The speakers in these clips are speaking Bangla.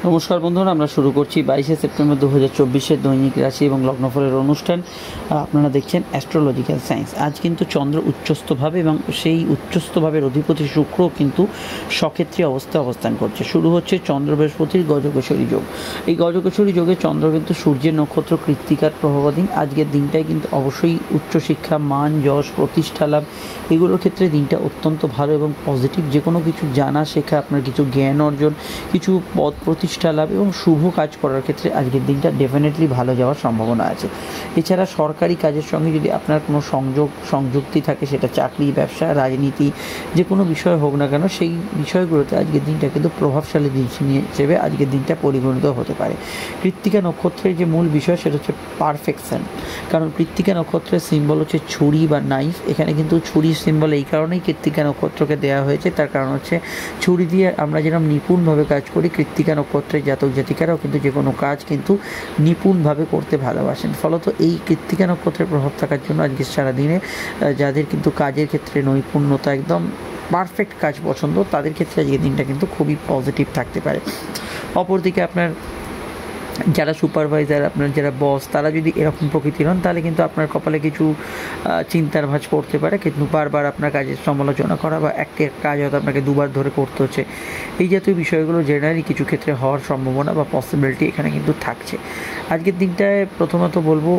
নমস্কার বন্ধুরা, আমরা শুরু করছি 22শে সেপ্টেম্বর 2024-এর দৈনিক রাশি এবং লগ্নফলের অনুষ্ঠান। আপনারা দেখছেন অ্যাস্ট্রোলজিক্যাল সায়েন্স। আজ কিন্তু চন্দ্র উচ্চস্থভাবে এবং সেই উচ্চস্থভাবের অধিপতি শুক্র কিন্তু সক্ষেত্রী অবস্থায় অবস্থান করছে। শুরু হচ্ছে চন্দ্র বৃহস্পতির গজকেশরী যোগ। এই গজকেশরী যোগে চন্দ্র কিন্তু সূর্যের নক্ষত্র কৃত্তিকার প্রভাবাধীন। আজকের দিনটাই কিন্তু অবশ্যই উচ্চশিক্ষা, মান, যশ, প্রতিষ্ঠা লাভ এগুলোর ক্ষেত্রে দিনটা অত্যন্ত ভালো এবং পজিটিভ। যে কোনো কিছু জানা শেখা, আপনার কিছু জ্ঞান অর্জন, কিছু পদ প্রতিষ্ঠা লাভ এবং শুভ কাজ করার ক্ষেত্রে আজকের দিনটা ডেফিনেটলি ভালো যাওয়ার সম্ভাবনা আছে। এছাড়া সরকারি কাজের সঙ্গে যদি আপনার কোনো সংযুক্তি থাকে, সেটা চাকরি, ব্যবসা, রাজনীতি, যে কোনো বিষয় হোক না কেন, সেই বিষয়গুলোতে আজকের দিনটা কিন্তু প্রভাবশালী দিন হিসেবে আজকের দিনটা পরিগণিত হতে পারে। কৃত্তিকা নক্ষত্রের যে মূল বিষয় সেটা হচ্ছে পারফেকশন। কারণ কৃত্তিকা নক্ষত্রের সিম্বল হচ্ছে ছুরি বা নাইফ। এখানে কিন্তু ছুরির সিম্বল এই কারণেই কৃত্তিকা নক্ষত্রকে দেওয়া হয়েছে, তার কারণ হচ্ছে ছুরি দিয়ে আমরা যেরকম নিপুণভাবে কাজ করি, কৃত্তিকা নক্ষত্রের জাতক জাতিকারাও কিন্তু যে কোনো কাজ কিন্তু নিপুণভাবে করতে ভালোবাসেন। ফলত এই কৃত্তিকা নক্ষত্রের প্রভাব থাকার জন্য আজকে সারাদিনে যাদের কিন্তু কাজের ক্ষেত্রে নৈপুণ্যতা, একদম পারফেক্ট কাজ পছন্দ, তাদের ক্ষেত্রে আজকের দিনটা কিন্তু খুবই পজিটিভ থাকতে পারে। অপরদিকে আপনার যারা সুপারভাইজার, আপনার যারা বস, তারা যদি এরকম প্রকৃতির হন, তাহলে কিন্তু আপনার কপালে কিছু চিন্তার ভাঁজ পড়তে পারে। কিন্তু বারবার আপনার কাজের সমালোচনা করা বা একটা কাজ হয়তো আপনাকে দুবার ধরে করতে হচ্ছে, এই জাতীয় বিষয়গুলো জেনারেলি কিছু ক্ষেত্রে হওয়ার সম্ভাবনা বা পসিবিলিটি এখানে কিন্তু থাকছে। আজকের দিনটায় প্রথমত বলবো,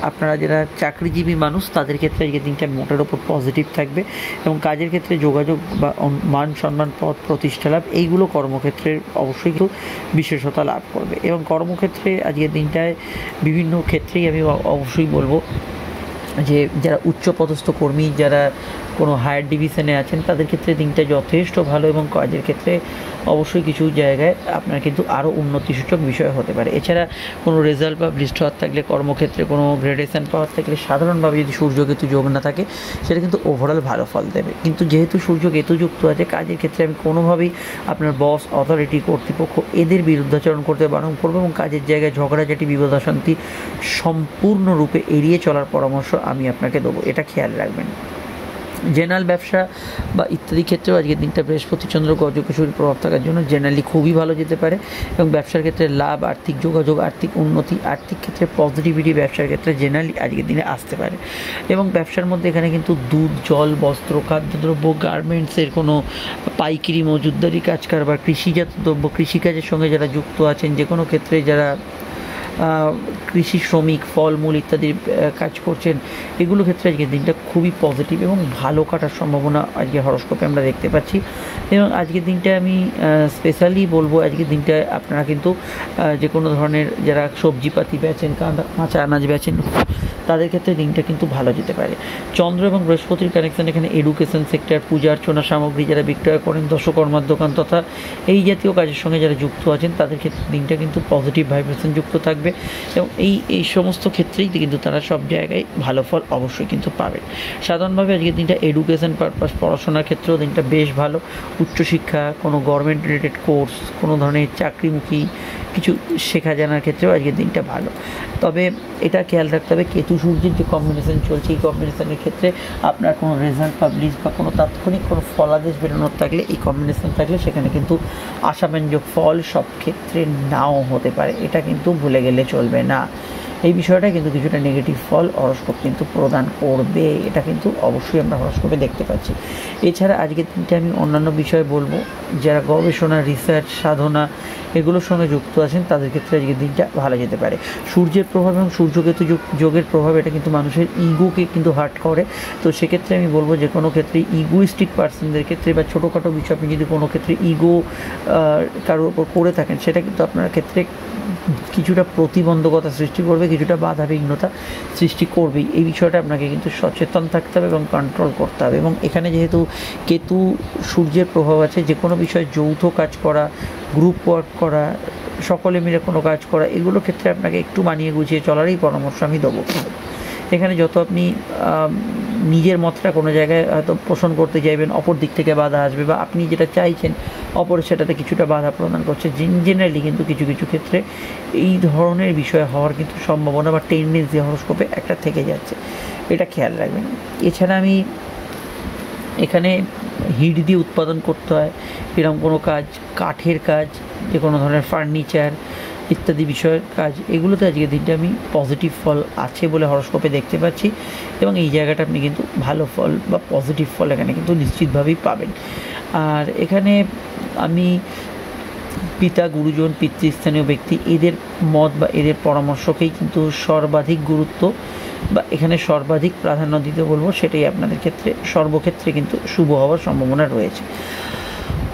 আপনারা যারা চাকরিজীবী মানুষ, তাদের ক্ষেত্রে আজকের দিনটা মোটের ওপর পজিটিভ থাকবে এবং কাজের ক্ষেত্রে যোগাযোগ বা মান সম্মান, পদ প্রতিষ্ঠা লাভ এইগুলো কর্মক্ষেত্রের অবশ্যই কিন্তু বিশেষতা লাভ করবে। এবং কর্মক্ষেত্রে আজকের দিনটায় বিভিন্ন ক্ষেত্রেই আমি অবশ্যই বলবো যে যারা উচ্চপদস্থ কর্মী, যারা কোনো হায়ার ডিভিশনে আছেন, তাদের ক্ষেত্রে দিনটা যথেষ্ট ভালো এবং কাজের ক্ষেত্রে অবশ্যই কিছু জায়গায় আপনার কিন্তু আরও উন্নতিসূচক বিষয় হতে পারে। এছাড়া কোনো রেজাল্ট বা লিস্ট হওয়ার থাকলে, কর্মক্ষেত্রে কোনো গ্রেডেশন পাওয়ার থাকলে, সাধারণভাবে যদি সূর্যকেতু যোগ না থাকে, সেটা কিন্তু ওভারঅল ভালো ফল দেবে। কিন্তু যেহেতু সূর্যকেতু যুক্ত আছে, কাজের ক্ষেত্রে আমি কোনোভাবেই আপনার বস, অথরিটি, কর্তৃপক্ষ এদের বিরুদ্ধাচরণ করতে বারণ করবো এবং কাজের জায়গায় ঝগড়াঝাটি, বিবাদ অশান্তি সম্পূর্ণরূপে এড়িয়ে চলার পরামর্শ আমি আপনাকে দেবো, এটা খেয়াল রাখবেন। জেনারেল ব্যবসা বা ইত্যাদি ক্ষেত্রেও আজকের দিনটা বৃহস্পতি চন্দ্র গজকেশরীর প্রভাব থাকার জন্য জেনারেলি খুবই ভালো যেতে পারে এবং ব্যবসার ক্ষেত্রে লাভ, আর্থিক যোগাযোগ, আর্থিক উন্নতি, আর্থিক ক্ষেত্রে পজিটিভিটি ব্যবসার ক্ষেত্রে জেনারেলি আজকের দিনে আসতে পারে। এবং ব্যবসার মধ্যে এখানে কিন্তু দুধ, জল, বস্ত্র, খাদ্যদ্রব্য, গার্মেন্টসের কোনো পাইকারি, মজুতদারি কাজ কারবার, কৃষিজাত দ্রব্য, কৃষিকাজের সঙ্গে যারা যুক্ত আছেন, যে কোনো ক্ষেত্রে যারা কৃষি শ্রমিক, ফলমূল ইত্যাদির কাজ করছেন, এগুলো ক্ষেত্রে আজকের দিনটা খুবই পজিটিভ এবং ভালো কাটার সম্ভাবনা আজকে হরস্কোপে আমরা দেখতে পাচ্ছি। এবং আজকের দিনটা আমি স্পেশালি বলবো, আজকের দিনটায় আপনারা কিন্তু যে কোনো ধরনের যারা সবজিপাতি বেচেন, কাঁচা আনাজ বেচেন, তাদের ক্ষেত্রে দিনটা কিন্তু ভালো যেতে পারে। চন্দ্র এবং বৃহস্পতির কানেকশন এখানে এডুকেশন সেক্টর, পূজা অর্চনা সামগ্রী যারা বিক্রয় করেন, দশকর্মার দোকান তথা এই জাতীয় কাজের সঙ্গে যারা যুক্ত আছেন, তাদের ক্ষেত্রে দিনটা কিন্তু পজিটিভ ভাইব্রেশন যুক্ত থাকবে এবং এই সমস্ত ক্ষেত্রেই কিন্তু তারা সব জায়গায় ভালো ফল অবশ্যই কিন্তু পাবেন। সাধারণভাবে আজকের দিনটা এডুকেশন পারপাস, পড়াশোনার ক্ষেত্রেও দিনটা বেশ ভালো। উচ্চশিক্ষা, কোনো গভর্নমেন্ট রিলেটেড কোর্স, কোনো ধরনের চাকরিমুখী কিছু শেখা জানার ক্ষেত্রেও আজকের দিনটা ভালো। তবে এটা খেয়াল রাখতে হবে, কেতু সূর্যের যে কম্বিনেশন চলছে, এই কম্বিনেশনের ক্ষেত্রে আপনার কোনো রেজাল্ট পাবলিশ বা কোনো তাৎক্ষণিক কোনো ফলাদেশ বেরোনোর থাকলে, এই কম্বিনেশন থাকলে সেখানে কিন্তু আশাব্যঞ্জক ফল সব ক্ষেত্রে নাও হতে পারে, এটা কিন্তু ভুলে গেলে চলবে না। এই বিষয়টা কিন্তু কিছুটা নেগেটিভ ফল হরস্কোপ কিন্তু প্রদান করবে, এটা কিন্তু অবশ্যই আমরা হরস্কোপে দেখতে পাচ্ছি। এছাড়া আজকের দিনটা আমি অন্যান্য বিষয় বলবো, যারা গবেষণা, রিসার্চ, সাধনা এগুলোর সঙ্গে যুক্ত আছেন, তাদের ক্ষেত্রে আজকের দিনটা ভালো যেতে পারে। সূর্যের প্রভাব এবং সূর্যকেতু যোগের প্রভাব এটা কিন্তু মানুষের ইগোকে কিন্তু হার্ট করে। তো সেক্ষেত্রে আমি বলবো, যে কোনো ক্ষেত্রে ইগোইস্টিক পার্সনদের ক্ষেত্রে বা ছোটোখাটো বিষয় আপনি যদি কোনো ক্ষেত্রে ইগো কারোর ওপর করে থাকেন, সেটা কিন্তু আপনার ক্ষেত্রে কিছুটা প্রতিবন্ধকতা সৃষ্টি করবে, কিছুটা বাধা বিঘ্নতা সৃষ্টি করবেই। এই বিষয়টা আপনাকে কিন্তু সচেতন থাকতে হবে এবং কন্ট্রোল করতে হবে। এবং এখানে যেহেতু কেতু সূর্যের প্রভাব আছে, যে কোনো বিষয়ে যৌথ কাজ করা, গ্রুপ ওয়ার্ক করা, সকলে মিলে কোনো কাজ করা, এগুলো ক্ষেত্রে আপনাকে একটু মানিয়ে গুছিয়ে চলারই পরামর্শ আমি দেবো। এখানে যত আপনি নিজের মতটা কোনো জায়গায় হয়তো পোষণ করতে চাইবেন, অপর দিক থেকে বাধা আসবে, বা আপনি যেটা চাইছেন অপরের সেটাতে কিছুটা বাধা প্রদান করছে, জেনারেলি কিন্তু কিছু কিছু ক্ষেত্রে এই ধরনের বিষয় হওয়ার কিন্তু সম্ভাবনা বা টেন্ডেন্সি হরস্কোপে একটা থেকে যাচ্ছে, এটা খেয়াল রাখবেন। এছাড়া আমি এখানে হিট দিয়ে উৎপাদন করতে হয় এরকম কোনো কাজ, কাঠের কাজ, যে কোনো ধরনের ফার্নিচার ইত্যাদি বিষয়ের কাজ, এগুলোতে আজকের দিনটা আমি পজিটিভ ফল আছে বলে হরস্কোপে দেখতে পাচ্ছি এবং এই জায়গাটা আপনি কিন্তু ভালো ফল বা পজিটিভ ফল এখানে কিন্তু নিশ্চিতভাবেই পাবেন। আর এখানে আমি পিতা, গুরুজন, পিতৃস্থানীয় ব্যক্তি এদের মত বা এদের পরামর্শকেই কিন্তু সর্বাধিক গুরুত্ব বা এখানে সর্বাধিক প্রাধান্য দিতে বলবো, সেটাই আপনাদের ক্ষেত্রে সর্বক্ষেত্রে কিন্তু শুভ হওয়ার সম্ভাবনা রয়েছে।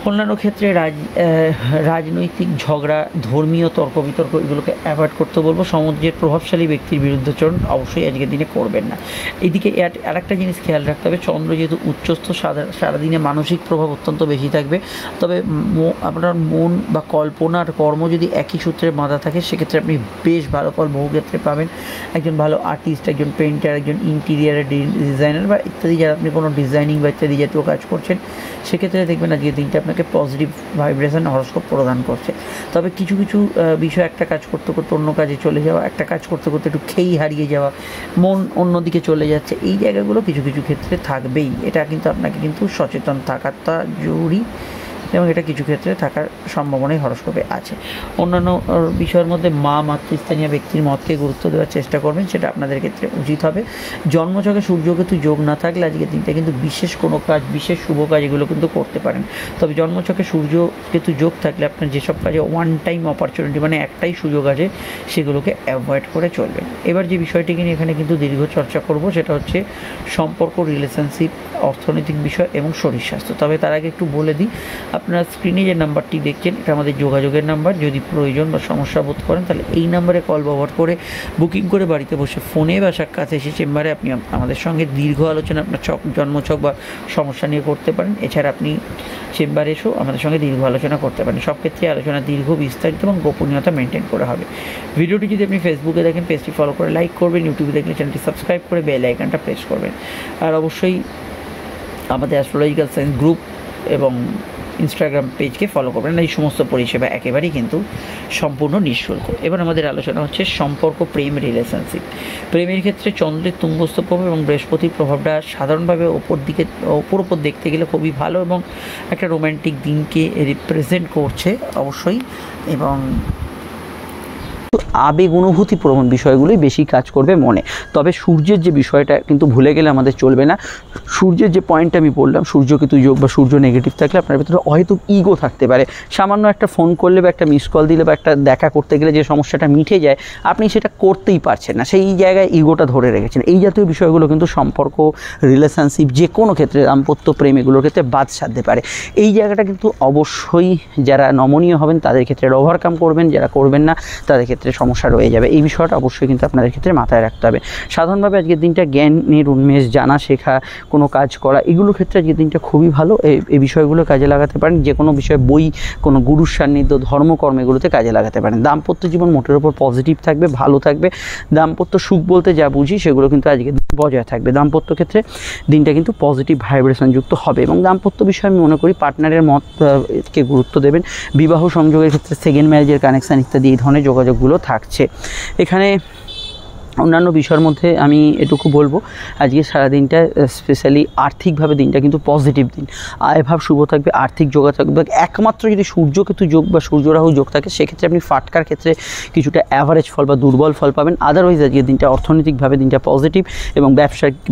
অন্যান্য ক্ষেত্রে রাজনৈতিক ঝগড়া, ধর্মীয় তর্ক বিতর্ক এগুলোকে অ্যাভয়েড করতে বলবো। সমাজের প্রভাবশালী ব্যক্তির বিরুদ্ধাচরণ অবশ্যই আজকের দিনে করবেন না। এইদিকে আরেকটা জিনিস খেয়াল রাখতে হবে, চন্দ্র যেহেতু উচ্চস্থ, সারাদিনে মানসিক প্রভাব অত্যন্ত বেশি থাকবে। তবে আপনার মন বা কল্পনার কর্ম যদি একই সূত্রে বাঁধা থাকে সেক্ষেত্রে আপনি বেশ ভালো ফল বহু ক্ষেত্রে পাবেন। একজন ভালো আর্টিস্ট, একজন পেইন্টার, একজন ইন্টিরিয়ারের ডিজাইনার বা ইত্যাদি, যারা আপনি কোনো ডিজাইনিং বা ইত্যাদি জাতীয় কাজ করছেন, সেক্ষেত্রে দেখবেন আজকের দিনটা আপনাকে পজিটিভ ভাইব্রেশন হরস্কোপ প্রদান করছে। তবে কিছু কিছু বিষয়, একটা কাজ করতে করতে অন্য কাজে চলে যাওয়া, একটা কাজ করতে করতে একটু খেই হারিয়ে যাওয়া, মন অন্যদিকে চলে যাচ্ছে, এই জায়গাগুলো কিছু কিছু ক্ষেত্রে থাকবেই। এটা কিন্তু আপনাকে কিন্তু সচেতন থাকাটা জরুরি এবং এটা কিছু ক্ষেত্রে থাকার সম্ভাবনাই হরস্কোপে আছে। অন্যান্য বিষয়ের মধ্যে মাতৃস্থানীয় ব্যক্তির মতকে গুরুত্ব দেওয়ার চেষ্টা করবেন, সেটা আপনাদের ক্ষেত্রে উচিত হবে। জন্মছকে সূর্যকেতু যোগ না থাকলে আজকের দিনটা কিন্তু বিশেষ কোনো কাজ, বিশেষ শুভ কাজ এগুলো কিন্তু করতে পারেন। তবে জন্মছকে সূর্যকেতু যোগ থাকলে আপনার যেসব কাজে ওয়ান টাইম অপরচুনিটি, মানে একটাই সুযোগ আছে, সেগুলোকে অ্যাভয়েড করে চলবেন। এবার যে বিষয়টিকে নিয়ে এখানে কিন্তু দীর্ঘ চর্চা করব, সেটা হচ্ছে সম্পর্ক, রিলেশনশিপ, অর্থনৈতিক বিষয় এবং শরীর স্বাস্থ্য। তবে তার আগে একটু বলে দিই, আপনারা স্ক্রিনে যে নাম্বারটি দেখছেন এটা আমাদের যোগাযোগের নাম্বার। যদি প্রয়োজন বা সমস্যা বোধ করেন তাহলে এই নাম্বারে কল ব্যবহার করে বুকিং করে বাড়িতে বসে ফোনে বা সাক্ষাৎ এসে চেম্বারে আপনি আমাদের সঙ্গে দীর্ঘ আলোচনা আপনার জন্মছক বা সমস্যা নিয়ে করতে পারেন। এছাড়া আপনি চেম্বারে এসেও আমাদের সঙ্গে দীর্ঘ আলোচনা করতে পারেন। সব ক্ষেত্রে আলোচনা দীর্ঘ, বিস্তারিত এবং গোপনীয়তা মেনটেন করা হবে। ভিডিওটি যদি আপনি ফেসবুকে দেখেন, পেজটি ফলো করে লাইক করবেন, ইউটিউবে দেখলে চ্যানেলটি সাবস্ক্রাইব করে বেল আইকনটা প্রেস করবেন। আর অবশ্যই আমাদের অ্যাস্ট্রোলজিক্যাল সায়েন্স গ্রুপ এবং ইনস্টাগ্রাম পেজকে ফলো করবেন। এই সমস্ত পরিষেবা একেবারেই কিন্তু সম্পূর্ণ নিঃশুল্ক। এবার আমাদের আলোচনা হচ্ছে সম্পর্ক, প্রেম, রিলেশনশিপ। প্রেমের ক্ষেত্রে চন্দ্রের তুঙ্গস্থ প্রভাব এবং বৃহস্পতির প্রভাবটা সাধারণভাবে ওপর দেখতে গেলে খুবই ভালো এবং একটা রোম্যান্টিক দিনকে রিপ্রেজেন্ট করছে অবশ্যই। এবং আবেগ, অনুভূতি প্রবণ বিষয়গুলোই বেশি কাজ করবে মনে। তবে সূর্যের যে বিষয়টা কিন্তু ভুলে গেলে আমাদের চলবে না। সূর্যের যে পয়েন্টটা আমি বললাম, সূর্যকেতু যোগ বা সূর্য নেগেটিভ থাকলে আপনার ভিতরে হয়তো ইগো থাকতে পারে। সামান্য একটা ফোন করলে বা একটা মিস কল দিলে বা একটা দেখা করতে গেলে যে সমস্যাটা মিটে যায়, আপনি সেটা করতেই পারছেন না, সেই জায়গায় ইগোটা ধরে রেখেছেন। এই জাতীয় বিষয়গুলো কিন্তু সম্পর্ক, রিলেশনশিপ, যে কোনো ক্ষেত্রে, দাম্পত্য প্রেম, এগুলোর ক্ষেত্রে বাদ সাধতে পারে। এই জায়গাটা কিন্তু অবশ্যই যারা নমনীয় হবেন তাদের ক্ষেত্রে ওভারকাম করবেন, যারা করবেন না তাদের ক্ষেত্রে সমস্যা রয়ে যাবে। এই বিষয়টা অবশ্যই কিন্তু আপনাদের ক্ষেত্রে মাথায় রাখতে হবে। সাধারণভাবে আজকের দিনটা জ্ঞানের উন্মেষ, জানা শেখা, কোনো কাজ করা, এগুলোর ক্ষেত্রে আজকের দিনটা খুবই ভালো। এই বিষয়গুলো কাজে লাগাতে পারেন। যে কোনো বিষয়ে বই, কোনো গুরুর সান্নিধ্য, ধর্মকর্ম, এগুলোতে কাজে লাগাতে পারেন। দাম্পত্য জীবন মোটের ওপর পজিটিভ থাকবে, ভালো থাকবে। দাম্পত্য সুখ বলতে যা বুঝি সেগুলো কিন্তু আজকের দিন বজায় থাকবে। দাম্পত্য ক্ষেত্রে দিনটা কিন্তু পজিটিভ ভাইব্রেশন যুক্ত হবে এবং দাম্পত্য বিষয়ে আমি মনে করি পার্টনারের মতকে গুরুত্ব দেবেন। বিবাহ সংযোগের ক্ষেত্রে সেকেন্ড ম্যারেজের কানেকশান ইত্যাদি এই ধরনের যোগাযোগগুলো থাকছে। এখানে অন্যান্য বিষয়ের মধ্যে আমি এটুকু বলবো, আজকে সারাদিনটা স্পেশালি আর্থিকভাবে দিনটা কিন্তু পজিটিভ দিন। আয়ভাব শুভ থাকবে, আর্থিক যোগ থাকবে। একমাত্র যদি সূর্যকেতু যোগ বা সূর্যরাহু যোগ থাকে সেক্ষেত্রে আপনি ফাটকার ক্ষেত্রে কিছুটা অ্যাভারেজ ফল বা দুর্বল ফল পাবেন। আদারওয়াইজ আজকে দিনটা অর্থনৈতিকভাবে দিনটা পজিটিভ এবং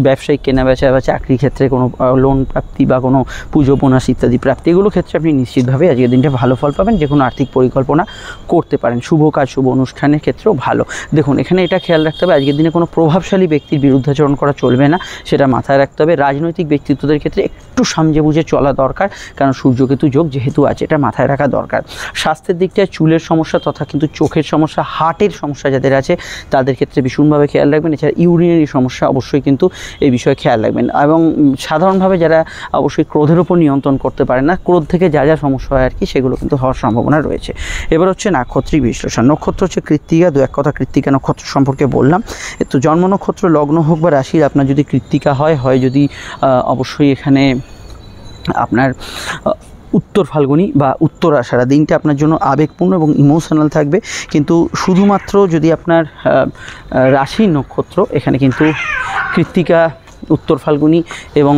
ব্যবসায়িক কেনাবেচা বা চাকরির ক্ষেত্রে কোনো লোন প্রাপ্তি বা কোনো পুজো বোনাস ইত্যাদি প্রাপ্তি, এগুলো ক্ষেত্রে আপনি নিশ্চিতভাবে আজকের দিনটা ভালো ফল পাবেন। যে কোনো আর্থিক পরিকল্পনা করতে পারেন। শুভ কাজ, শুভ অনুষ্ঠানের ক্ষেত্রেও ভালো। দেখুন, এখানে এটা খেয়াল রাখতে হবে, আজকের দিনে কোনো প্রভাবশালী ব্যক্তির বিরুদ্ধাচরণ করা চলবে না, সেটা মাথায় রাখতে হবে। রাজনৈতিক ব্যক্তিত্বদের ক্ষেত্রে একটু সামজে বুঝে চলা দরকার, কারণ সূর্যকেতু যোগ যেহেতু আছে, এটা মাথায় রাখা দরকার। স্বাস্থ্যের দিকটায় চুলের সমস্যা তথা কিন্তু চোখের সমস্যা, হার্টের সমস্যা যাদের আছে তাদের ক্ষেত্রে ভীষণভাবে খেয়াল রাখবেন। এছাড়া ইউরিনারি সমস্যা অবশ্যই কিন্তু এই বিষয়ে খেয়াল রাখবেন। এবং সাধারণভাবে যারা অবশ্যই ক্রোধের উপর নিয়ন্ত্রণ করতে পারে না, ক্রোধ থেকে যা যা সমস্যা হয় আর কি, সেগুলো কিন্তু হওয়ার সম্ভাবনা রয়েছে। এবার হচ্ছে নাক্ষত্রিক বিশ্লেষণ। নক্ষত্র হচ্ছে কৃত্তিকা। দু এক কথা কৃত্তিকা নক্ষত্র সম্পর্কে বললাম। তো জন্ম নক্ষত্র, লগ্ন হোক বা রাশির আপনার যদি কৃত্তিকা হয় যদি অবশ্যই এখানে আপনার উত্তর ফাল্গুনি বা উত্তর আষাঢ়া, দিনটা আপনার জন্য আবেগপূর্ণ এবং ইমোশনাল থাকবে। কিন্তু শুধুমাত্র যদি আপনার রাশি নক্ষত্র, এখানে কিন্তু কৃত্তিকা উত্তর ফাল্গুনি এবং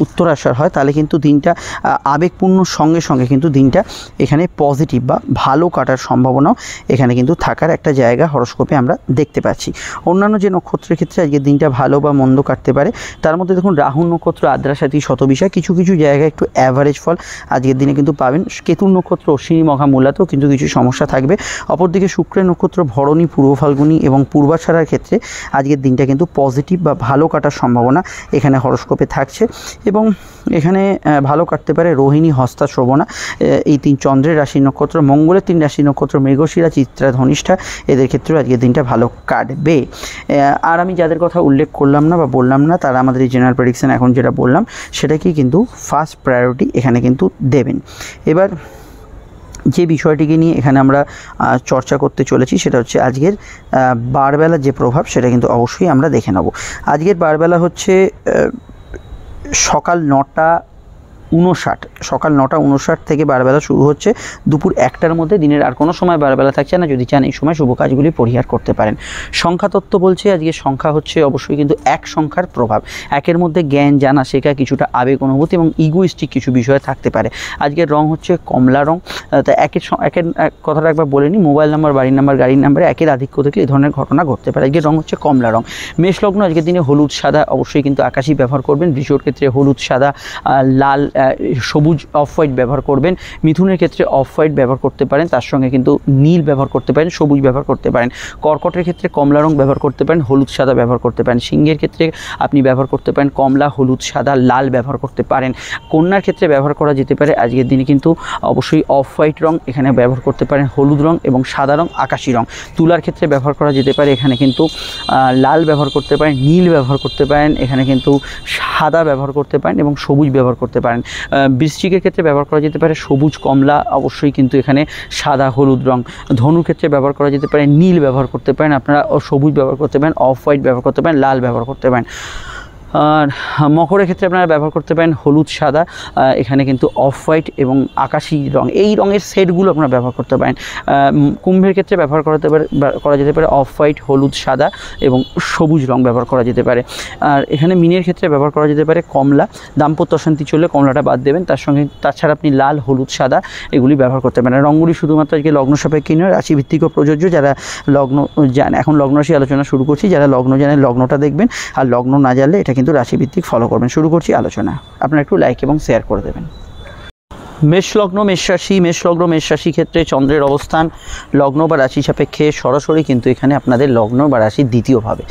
উত্তর আষাঢ় হয়, তাহলে কিন্তু দিনটা আবেগপূর্ণ সঙ্গে সঙ্গে কিন্তু দিনটা এখানে পজিটিভ বা ভালো কাটার সম্ভাবনাও এখানে কিন্তু থাকার একটা জায়গা হরোস্কোপে আমরা দেখতে পাচ্ছি। অন্যান্য যে নক্ষত্রের ক্ষেত্রে আজকের দিনটা ভালো বা মন্দ কাটতে পারে, তার মধ্যে দেখুন রাহু নক্ষত্র, আদ্রা, সাথী, শতবিশা কিছু কিছু জায়গায় একটু অ্যাভারেজ ফল আজকের দিনে কিন্তু পাবেন। কেতুর নক্ষত্র অশ্বিনী, মঘা, মূলাতেও কিন্তু কিছু সমস্যা থাকবে। অপরদিকে শুক্রের নক্ষত্র ভরণী, পূর্ব ফাল্গুনি এবং পূর্বাষাঢ়ার ক্ষেত্রে আজকের দিনটা কিন্তু পজিটিভ বা ভালো কাটার সম্ভাবনা এখানে হরোস্কোপে থাকছে। এবং এখানে ভালো কাটতে পারে রোহিণী, হস্তা, শ্রবণা এই 3 চন্দ্রের রাশি নক্ষত্র। মঙ্গলের 3 রাশি নক্ষত্র মৃগশিরা, চিত্রা, ধনিষ্ঠা এদের ক্ষেত্রেও আজকের দিনটা ভালো কাটবে। আর আমি যাদের কথা উল্লেখ করলাম না বা বললাম না, তারা আমাদের এই জেনারেল প্রেডিকশন এখন যেটা বললাম সেটাকেই কিন্তু ফার্স্ট প্রায়োরিটি এখানে কিন্তু দেবেন। এবার যে বিষয়টিকে নিয়ে এখানে আমরা চর্চা করতে চলেছি সেটা হচ্ছে আজকের বারবেলার যে প্রভাব, সেটা কিন্তু অবশ্যই আমরা দেখে নেব। আজকের বারবেলা হচ্ছে সকাল 9:59 থেকে বারবেলা শুরু হচ্ছে দুপুর 1টার মধ্যে। দিনের আর কোনো সময় বারবেলা থাকছে না। যদি চান এই সময় শুভ কাজগুলি পরিহার করতে পারেন। সংখ্যাতত্ত্ব বলছে আজকের সংখ্যা হচ্ছে অবশ্যই কিন্তু 1 সংখ্যার প্রভাব। 1-এর মধ্যে জ্ঞান, জানা, শেখা, কিছুটা আবেগ, অনুভূতি এবং ইগোইস্টিক কিছু বিষয় থাকতে পারে। আজকের রং হচ্ছে কমলা রং। তা একের কথাটা একবার বলে নিই, মোবাইল নাম্বার, বাড়ির নাম্বার, গাড়ির নাম্বারে 1-এর আধিক্য দেখলে এই ধরনের ঘটনা ঘটতে পারে। আজকের রং হচ্ছে কমলা রং। মেষ লগ্ন আজকের দিনে হলুদ, সাদা অবশ্যই কিন্তু আকাশী ব্যবহার করবেন। বৃষর ক্ষেত্রে হলুদ, সাদা, লাল, সবুজ, অফ হোয়াইট ব্যবহার করবেন। মিথুনের ক্ষেত্রে অফ হোয়াইট ব্যবহার করতে পারেন, তার সঙ্গে কিন্তু নীল ব্যবহার করতে পারেন, সবুজ ব্যবহার করতে পারেন। কর্কটের ক্ষেত্রে কমলা রং ব্যবহার করতে পারেন, হলুদ, সাদা ব্যবহার করতে পারেন। সিংহের ক্ষেত্রে আপনি ব্যবহার করতে পারেন কমলা, হলুদ, সাদা, লাল ব্যবহার করতে পারেন। কন্যার ক্ষেত্রে ব্যবহার করা যেতে পারে আজকের দিনে কিন্তু অবশ্যই অফ হোয়াইট রং এখানে ব্যবহার করতে পারেন, হলুদ রং এবং সাদা রং, আকাশি রং। তুলার ক্ষেত্রে ব্যবহার করা যেতে পারে এখানে কিন্তু লাল ব্যবহার করতে পারেন, নীল ব্যবহার করতে পারেন, এখানে কিন্তু সাদা ব্যবহার করতে পারেন এবং সবুজ ব্যবহার করতে পারেন। বৃশ্চিকের ক্ষেত্রে ব্যবহার করা যেতে পারে সবুজ, কমলা, অবশ্যই কিন্তু এখানে সাদা, হলুদ রং। ধনুর ক্ষেত্রে ব্যবহার করা যেতে পারে নীল ব্যবহার করতে পারেন, আপনারা সবুজ ব্যবহার করতে পারেন, অফ হোয়াইট ব্যবহার করতে পারেন, লাল ব্যবহার করতে পারেন। আর মকরের ক্ষেত্রে আপনারা ব্যবহার করতে পারেন হলুদ, সাদা, এখানে কিন্তু অফ হোয়াইট এবং আকাশি রং, এই রঙের সেটগুলো আপনারা ব্যবহার করতে পারেন। কুম্ভের ক্ষেত্রে ব্যবহার করা যেতে পারে অফ হোয়াইট, হলুদ, সাদা এবং সবুজ রং ব্যবহার করা যেতে পারে। আর এখানে মীনের ক্ষেত্রে ব্যবহার করা যেতে পারে কমলা। দাম্পত্য অশান্তি চললে কমলাটা বাদ দেবেন, তাছাড়া আপনি লাল, হলুদ, সাদা এগুলি ব্যবহার করতে পারেন। রঙগুলি শুধুমাত্র আজকে লগ্ন সাপেক্ষে নয়, রাশিভিত্তিকও প্রযোজ্য। যারা লগ্ন জানে, এখন লগ্ন রাশি আলোচনা শুরু করছি, যারা লগ্ন জানেন লগ্নটা দেখবেন, আর লগ্ন না জানলে এটা কিন্তু রাশিভিত্তিক ফলো করবেন। শুরু করছি আলোচনা। আপনারা একটু লাইক এবং শেয়ার করে দেবেন। মেষ লগ্ন, মেষ রাশি ক্ষেত্রে চন্দ্রের অবস্থান লগ্ন বা রাশি সাপেক্ষে সরাসরি কিন্তু এখানে আপনাদের লগ্ন বা রাশির দ্বিতীয়ভাবে।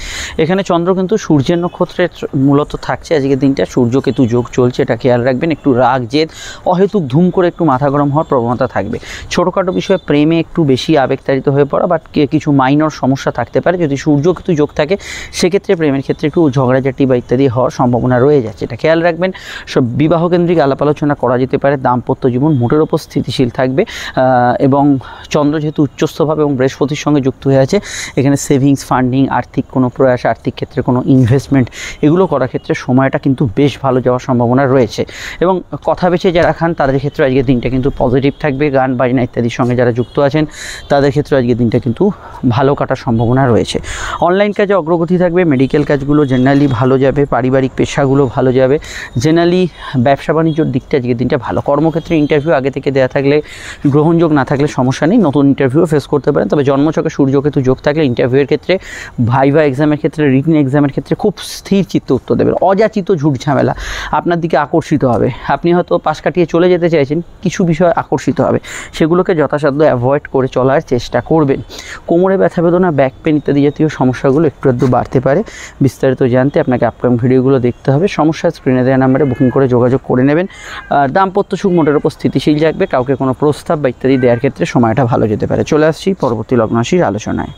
এখানে চন্দ্র কিন্তু সূর্যের নক্ষত্রের মূলত থাকছে আজকের দিনটা। সূর্য কেতু যোগ চলছে, এটা খেয়াল রাখবেন। একটু রাগ, জেদ, অহেতুক ধুম করে একটু মাথা গরম হওয়ার প্রবণতা থাকবে। ছোটোখাটো বিষয়ে প্রেমে একটু বেশি আবেগতাড়িত হয়ে পড়া, বাট কিছু মাইনর সমস্যা থাকতে পারে। যদি সূর্য কেতু যোগ থাকে সেক্ষেত্রে প্রেমের ক্ষেত্রে একটু ঝগড়াঝাটি বা ইত্যাদি হওয়ার সম্ভাবনা রয়ে যাচ্ছে, এটা খেয়াল রাখবেন। সব বিবাহকেন্দ্রিক আলাপ আলোচনা করা যেতে পারে। দাম্পত্য জীবন মোটের ওপর স্থিতিশীল থাকবে। এবং চন্দ্র যেহেতু উচ্চস্থভাবে এবং বৃহস্পতির সঙ্গে যুক্ত হয়ে আছে, এখানে সেভিংস, ফান্ডিং, আর্থিক কোনো প্রয়াস, আর্থিক ক্ষেত্রে কোনো ইনভেস্টমেন্ট এগুলো করার ক্ষেত্রে সময়টা কিন্তু বেশ ভালো যাওয়ার সম্ভাবনা রয়েছে। এবং কথা বেছে যারা খান তাদের ক্ষেত্রে আজকের দিনটা কিন্তু পজিটিভ থাকবে। গান বাজনা ইত্যাদির সঙ্গে যারা যুক্ত আছেন তাদের ক্ষেত্রে আজকের দিনটা কিন্তু ভালো কাটার সম্ভাবনা রয়েছে। অনলাইন কাজে অগ্রগতি থাকবে। মেডিকেল কাজগুলো জেনারেলি ভালো যাবে। পারিবারিক পেশাগুলো ভালো যাবে। জেনারেলি ব্যবসা বাণিজ্যর দিকটা আজকের দিনটা ভালো। কর্মক্ষেত্রে ইন্টারভিউ আগে থেকে দেওয়া থাকলে, গ্রহণযোগ না থাকলে সমস্যা নেই, নতুন ইন্টারভিউ ফেস করতে পারেন। তবে জন্মছকে সূর্যকেতু যোগ থাকলে ইন্টারভিউয়ের ক্ষেত্রে, ভাইভা এক্সামের ক্ষেত্রে, রিটেন এক্সামের ক্ষেত্রে খুব স্থির চিত্তে উত্তর দেবেন। অযাচিত ঝুট ঝামেলা আপনার দিকে আকর্ষিত হবে। আপনি হয়তো পাশ কাটিয়ে চলে যেতে চাইছেন, কিছু বিষয় আকর্ষিত হবে, সেগুলোকে যথাসাধ্য অ্যাভয়েড করে চলার চেষ্টা করবেন। কোমরে ব্যথা বেদনা, ব্যাক পেন ইত্যাদি জাতীয় সমস্যাগুলো একটু আধটু বাড়তে পারে। বিস্তারিত জানতে আপনাকে আপকামিং ভিডিওগুলো দেখতে হবে। সমস্যা স্ক্রিনে দেওয়া নাম্বারে বুকিং করে যোগাযোগ করে নেবেন। আর দাম্পত্য সুখ মোটের ওপর স্থিতিশীল থাকবে। কাউকে কোনো প্রস্তাব বা ইত্যাদি দেওয়ার ক্ষেত্রে সময়টা ভালো যেতে পারে। চলে আসছি পরবর্তী লগ্ন রাশির আলোচনায়।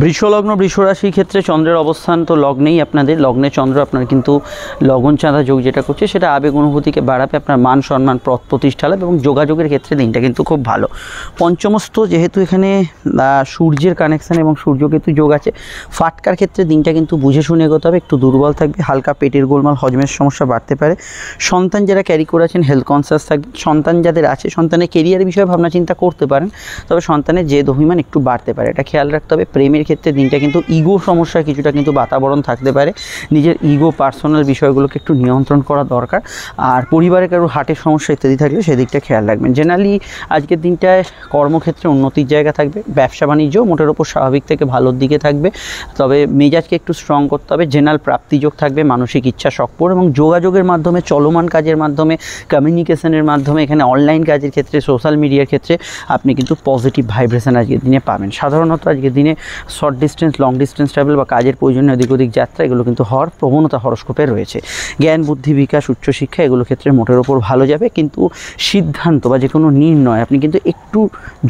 বৃষলগ্ন, বৃষরাশির ক্ষেত্রে চন্দ্রের অবস্থান তো লগ্নেই আপনাদের। লগ্নে চন্দ্র আপনার কিন্তু লগন চাঁদা যোগ যেটা করছে সেটা আবেগ অনুভূতিকে বাড়াবে, আপনার মান সম্মান পথ প্রতিষ্ঠা লাভ এবং যোগাযোগের ক্ষেত্রে দিনটা কিন্তু খুব ভালো। পঞ্চমস্থ যেহেতু এখানে সূর্যের কানেকশান এবং সূর্যকেতু যোগ আছে, ফাটকার ক্ষেত্রে দিনটা কিন্তু বুঝে শুনে এগোতে হবে। একটু দুর্বল থাকবে, হালকা পেটের গোলমাল, হজমের সমস্যা বাড়তে পারে। সন্তান যারা ক্যারি করে আছেন হেলথ কনসিয়াস থাকবে। সন্তান যাদের আছে সন্তানের কেরিয়ারের বিষয়ে ভাবনা চিন্তা করতে পারেন, তবে সন্তানের জেদ অভিমান একটু বাড়তে পারে, এটা খেয়াল রাখতে হবে। প্রেমের প্রেমের ক্ষেত্রে দিনটা কিন্তু ইগো সমস্যা কিছুটা কিন্তু বাতাবরণ থাকতে পারে, নিজের ইগো পার্সোনাল বিষয়গুলোকে একটু নিয়ন্ত্রণ করা দরকার। আর পরিবারে কারো হার্টের সমস্যা ইত্যাদি থাকলে সেদিকটা খেয়াল রাখবেন। জেনারেলি আজকের দিনটায় কর্মক্ষেত্রে উন্নতির জায়গা থাকবে, ব্যবসা বাণিজ্য মোটের ওপর স্বাভাবিক থেকে ভালোর দিকে থাকবে, তবে মেজাজকে একটু স্ট্রং করতে হবে। জেনারেল প্রাপ্তিযোগ থাকবে, মানসিক ইচ্ছা শক্তি এবং যোগাযোগের মাধ্যমে, চলমান কাজের মাধ্যমে, কমিউনিকেশনের মাধ্যমে, এখানে অনলাইন কাজের ক্ষেত্রে, সোশ্যাল মিডিয়ার ক্ষেত্রে আপনি কিন্তু পজিটিভ ভাইব্রেশন আজকের দিনে পাবেন। সাধারণত আজকের দিনে short distance, long distance travel বা কাজের প্রয়োজনীয় এদিক ওদিক যাত্রা এগুলো কিন্তু হওয়ার প্রবণতা হরস্কোপে রয়েছে। জ্ঞান, বুদ্ধি, বিকাশ, উচ্চশিক্ষা এগুলো ক্ষেত্রে মোটের ওপর ভালো যাবে, কিন্তু সিদ্ধান্ত বা যে কোনো নির্ণয় আপনি কিন্তু একটু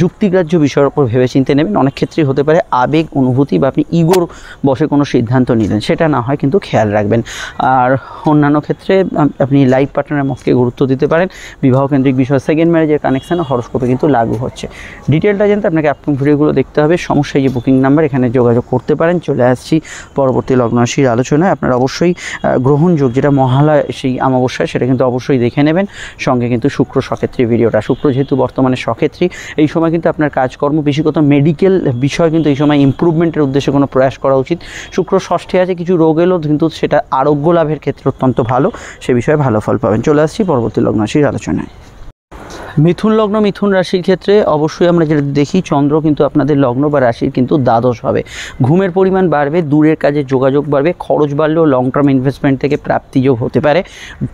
যুক্তিগ্রাহ্য বিষয়ের ওপর ভেবেচিন্তে নেবেন। অনেক ক্ষেত্রেই হতে পারে আবেগ, অনুভূতি বা আপনি ইগোর বসে কোনো সিদ্ধান্ত নিলেন, সেটা না হয় কিন্তু খেয়াল রাখবেন। আর অন্যান্য ক্ষেত্রে আপনি লাইফ পার্টনারের মতকে গুরুত্ব দিতে পারেন। বিবাহকেন্দ্রিক বিষয়, সেকেন্ড ম্যারেজের কানেকশান হরস্কোপে কিন্তু লাগু হচ্ছে। ডিটেলটা জানতে আপনাকে আপকামিং ভিডিওগুলো দেখতে হবে। সমস্যায় যে বুকিং নাম্বার, এখানে যোগাযোগ করতে পারেন। চলে আসছি পরবর্তী লগ্ন রাশির আলোচনায়। আপনারা অবশ্যই গ্রহণযোগ যেটা মহালয় সেই অমাবস্যায়, সেটা কিন্তু অবশ্যই দেখে নেবেন। সঙ্গে কিন্তু শুক্র সক্ষেত্রী ভিডিওটা, শুক্র যেহেতু বর্তমানে সক্ষেত্রী, এই সময় কিন্তু আপনার কাজকর্ম, বিশেষত মেডিকেল বিষয় কিন্তু এই সময় ইমপ্রুভমেন্টের উদ্দেশ্যে কোনো প্রয়াস করা উচিত। শুক্র ষষ্ঠে আছে, কিছু রোগ এলো কিন্তু সেটা আরোগ্য লাভের ক্ষেত্রে অত্যন্ত ভালো, সে বিষয়ে ভালো ফল পাবেন। চলে আসছি পরবর্তী লগ্ন রাশির আলোচনায়। মিথুন লগ্ন, মিথুন রাশির ক্ষেত্রে অবশ্যই আমরা যেটা দেখি, চন্দ্র কিন্তু আপনাদের লগ্ন বা রাশির কিন্তু দ্বাদশ হবে। ঘুমের পরিমাণ বাড়বে, দূরের কাজে যোগাযোগ বাড়বে, খরচ বাড়লেও লং টার্ম ইনভেস্টমেন্ট থেকে প্রাপ্তিযোগ হতে পারে।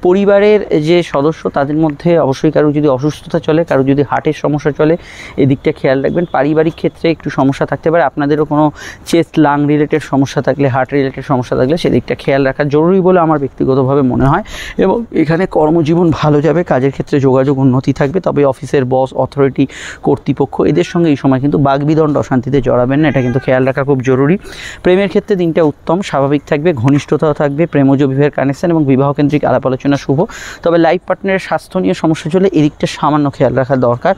পরিবারের যে সদস্য তাদের মধ্যে অবশ্যই কারো যদি অসুস্থতা চলে, কারো যদি হার্টের সমস্যা চলে, এদিকটা খেয়াল রাখবেন। পারিবারিক ক্ষেত্রে একটু সমস্যা থাকতে পারে, আপনাদেরও কোনো চেস্ট, লাং রিলেটেড সমস্যা থাকলে, হার্ট রিলেটেড সমস্যা থাকলে সেদিকটা খেয়াল রাখা জরুরি বলে আমার ব্যক্তিগতভাবে মনে হয়। এবং এখানে কর্মজীবন ভালো যাবে, কাজের ক্ষেত্রে যোগাযোগ উন্নতি থাকবে, তবে অফিসের বস, অথরিটি, কর্তৃপক্ষ এদের সঙ্গে এই সময় কিন্তু বাগবিদণ্ড, অশান্তিতে জড়াবেন না, এটা কিন্তু খেয়াল রাখা খুব জরুরি। প্রেমের ক্ষেত্রে দিনটা উত্তম, স্বাভাবিক থাকবে, ঘনিষ্ঠতাও থাকবে, প্রেমজ বিবাহের কানেকশন এবং বিবাহকেন্দ্রিক আলাপ আলোচনা শুভ। তবে লাইফ পার্টনারের স্বাস্থ্য নিয়ে সমস্যা চলে, এদিকটা সামান্য খেয়াল রাখা দরকার।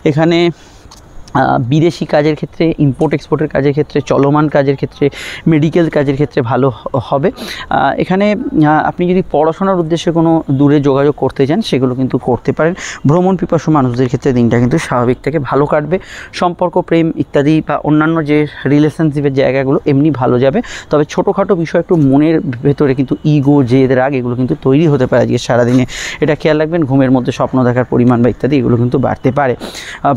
এখানে বিদেশি কাজের ক্ষেত্রে, ইম্পোর্ট এক্সপোর্টের কাজের ক্ষেত্রে, চলমান কাজের ক্ষেত্রে, মেডিকেল কাজের ক্ষেত্রে ভালো হবে। এখানে আপনি যদি পড়াশোনার উদ্দেশ্যে কোনো দূরে যোগাযোগ করতে চান সেগুলো কিন্তু করতে পারেন। ভ্রমণ পিপাসু মানুষদের ক্ষেত্রে দিনটা কিন্তু স্বাভাবিক থেকে ভালো কাটবে। সম্পর্ক, প্রেম ইত্যাদি বা অন্যান্য যে রিলেশনশিপের জায়গাগুলো এমনি ভালো যাবে, তবে ছোটোখাটো বিষয় একটু মনের ভেতরে কিন্তু ইগো, জেদ, রাগ এগুলো কিন্তু তৈরি হতে পারে আজকে সারাদিনে, এটা খেয়াল রাখবেন। ঘুমের মধ্যে স্বপ্ন দেখার পরিমাণ বা ইত্যাদি এগুলো কিন্তু বাড়তে পারে।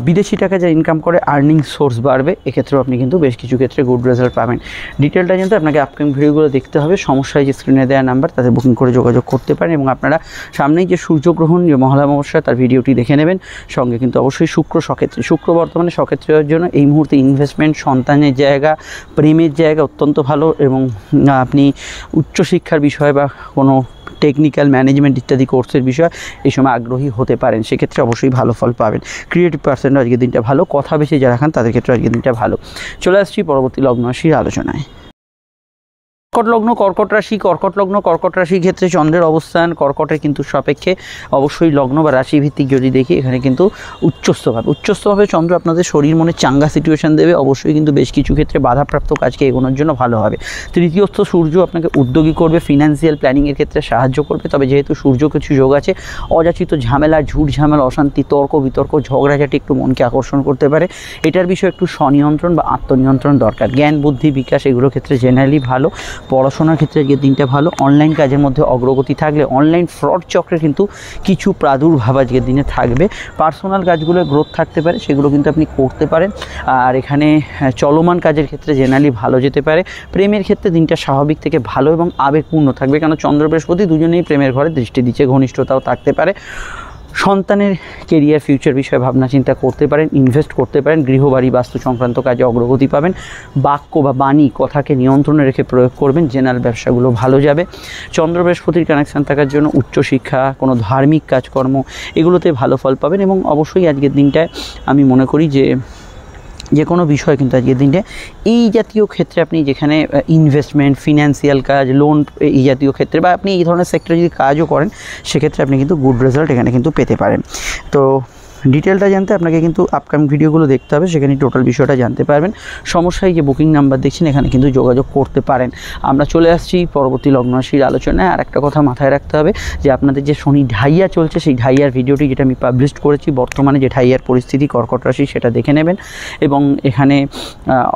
বিদেশি টাকা যা ইনকাম করে আর্নিং সোর্স বাড়বে, এক্ষেত্রেও আপনি কিন্তু বেশ কিছু ক্ষেত্রে গুড রেজাল্ট পাবেন। ডিটেলটা জানতে আপনাকে আপকামিং ভিডিওগুলো দেখতে হবে। সমস্যায় যে স্ক্রিনে দেওয়া নাম্বার তাতে বুকিং করে যোগাযোগ করতে পারেন, এবং আপনারা সামনেই যে সূর্যগ্রহণ, যে মহালয়া অমাবস্যা, তার ভিডিওটি দেখে নেবেন। সঙ্গে কিন্তু অবশ্যই শুক্র সক্ষেত্রে, শুক্র বর্তমানে সক্ষেত্রে হওয়ার জন্য এই মুহূর্তে ইনভেস্টমেন্ট, সন্তানের জায়গা, প্রেমের জায়গা অত্যন্ত ভালো, এবং আপনি উচ্চশিক্ষার বিষয় বা কোনো টেকনিক্যাল ম্যানেজমেন্ট ইত্যাদি কোর্সের বিষয় এই সময় আগ্রহী হতে পারেন, সেক্ষেত্রে অবশ্যই ভালো ফল পাবেন। ক্রিয়েটিভ পার্সেন্ট আজকের দিনটা ভালো, কথা বেশি যারা খান তাদের ক্ষেত্রে আজকের দিনটা ভালো। চলে আসছি পরবর্তী লগ্ন রাশির আলোচনায়। কর্কট লগ্ন, কর্কট রাশি, কর্কট লগ্ন, কর্কট রাশির ক্ষেত্রে চন্দ্রের অবস্থান কর্কটের কিন্তু সাপেক্ষে অবশ্যই লগ্ন বা রাশি ভিত্তিক যদি দেখি, এখানে কিন্তু উচ্চস্থভাবে চন্দ্র আপনাদের শরীর মনে চাঙ্গা সিচুয়েশন দেবে। অবশ্যই কিন্তু বেশ কিছু ক্ষেত্রে বাধাপ্রাপ্ত কাজকে এগোনোর জন্য ভালো হবে। তৃতীয়স্থ সূর্য আপনাকে উদ্যোগী করবে, ফিনান্সিয়াল প্ল্যানিংয়ের ক্ষেত্রে সাহায্য করবে। তবে যেহেতু সূর্য কিছু যোগ আছে, অযাচিত ঝামেলা, ঝুট ঝামেলা, অশান্তি, তর্ক বিতর্ক, ঝগড়াঝাটি একটু মনকে আকর্ষণ করতে পারে। এটার বিষয়ে একটু স্বনিয়ন্ত্রণ বা আত্মনিয়ন্ত্রণ দরকার। জ্ঞান, বুদ্ধি, বিকাশ এগুলোর ক্ষেত্রে জেনারেলি ভালো। পড়াশোনার ক্ষেত্রে আজকের দিনটা ভালো। অনলাইন কাজের মধ্যে অগ্রগতি থাকলে অনলাইন ফ্রড চক্রে কিন্তু কিছু প্রাদুর্ভাব আজকের দিনে থাকবে। পার্সোনাল কাজগুলোর গ্রোথ থাকতে পারে, সেগুলো কিন্তু আপনি করতে পারেন। আর এখানে চলমান কাজের ক্ষেত্রে জেনারেলি ভালো যেতে পারে। প্রেমের ক্ষেত্রে দিনটা স্বাভাবিক থেকে ভালো এবং আবেগপূর্ণ থাকবে, কারণ চন্দ্র বৃহস্পতি দুজনেই প্রেমের ঘরে দৃষ্টি দিচ্ছে, ঘনিষ্ঠতাও থাকতে পারে। সন্তানের কেরিয়ার, ফিউচার বিষয়ে ভাবনা চিন্তা করতে পারেন, ইনভেস্ট করতে পারেন। গৃহবাড়ি, বাস্তু সংক্রান্ত কাজে অগ্রগতি পাবেন। বাক্য বা বাণী, কথাকে নিয়ন্ত্রণে রেখে প্রয়োগ করবেন। জেনারেল ব্যবসাগুলো ভালো যাবে। চন্দ্র বৃহস্পতির কানেকশান থাকার জন্য উচ্চশিক্ষা, কোনো ধার্মিক কাজকর্ম এগুলোতে ভালো ফল পাবেন। এবং অবশ্যই আজকের দিনটায় আমি মনে করি যে কোনো বিষয় কিন্তু আজকের দিনটা এই জাতীয় ক্ষেত্রে আপনি যেখানে ইনভেস্টমেন্ট, ফিনান্সিয়াল কাজ, লোন এই জাতীয় ক্ষেত্রে বা আপনি এই ধরনের সেক্টরে যদি কাজও করেন, সেক্ষেত্রে আপনি কিন্তু গুড রেজাল্ট এখানে কিন্তু পেতে পারেন। তো ডিটেলটা জানতে আপনাকে কিন্তু আপকামিং ভিডিওগুলো দেখতে হবে, সেখানে টোটাল বিষয়টা জানতে পারবেন। সমস্যায় যে বুকিং নাম্বার দেখছেন এখানে কিন্তু যোগাযোগ করতে পারেন। আমরা চলে আসছি পরবর্তী লগ্ন রাশির আলোচনায়। আর একটা কথা মাথায় রাখতে হবে যে আপনাদের যে শনি ঢাইয়া চলছে সেই ঢাইয়ার ভিডিওটি যেটা আমি পাবলিশ করেছি, বর্তমানে যে ঢাইয়ার পরিস্থিতি কর্কট রাশি সেটা দেখে নেবেন। এবং এখানে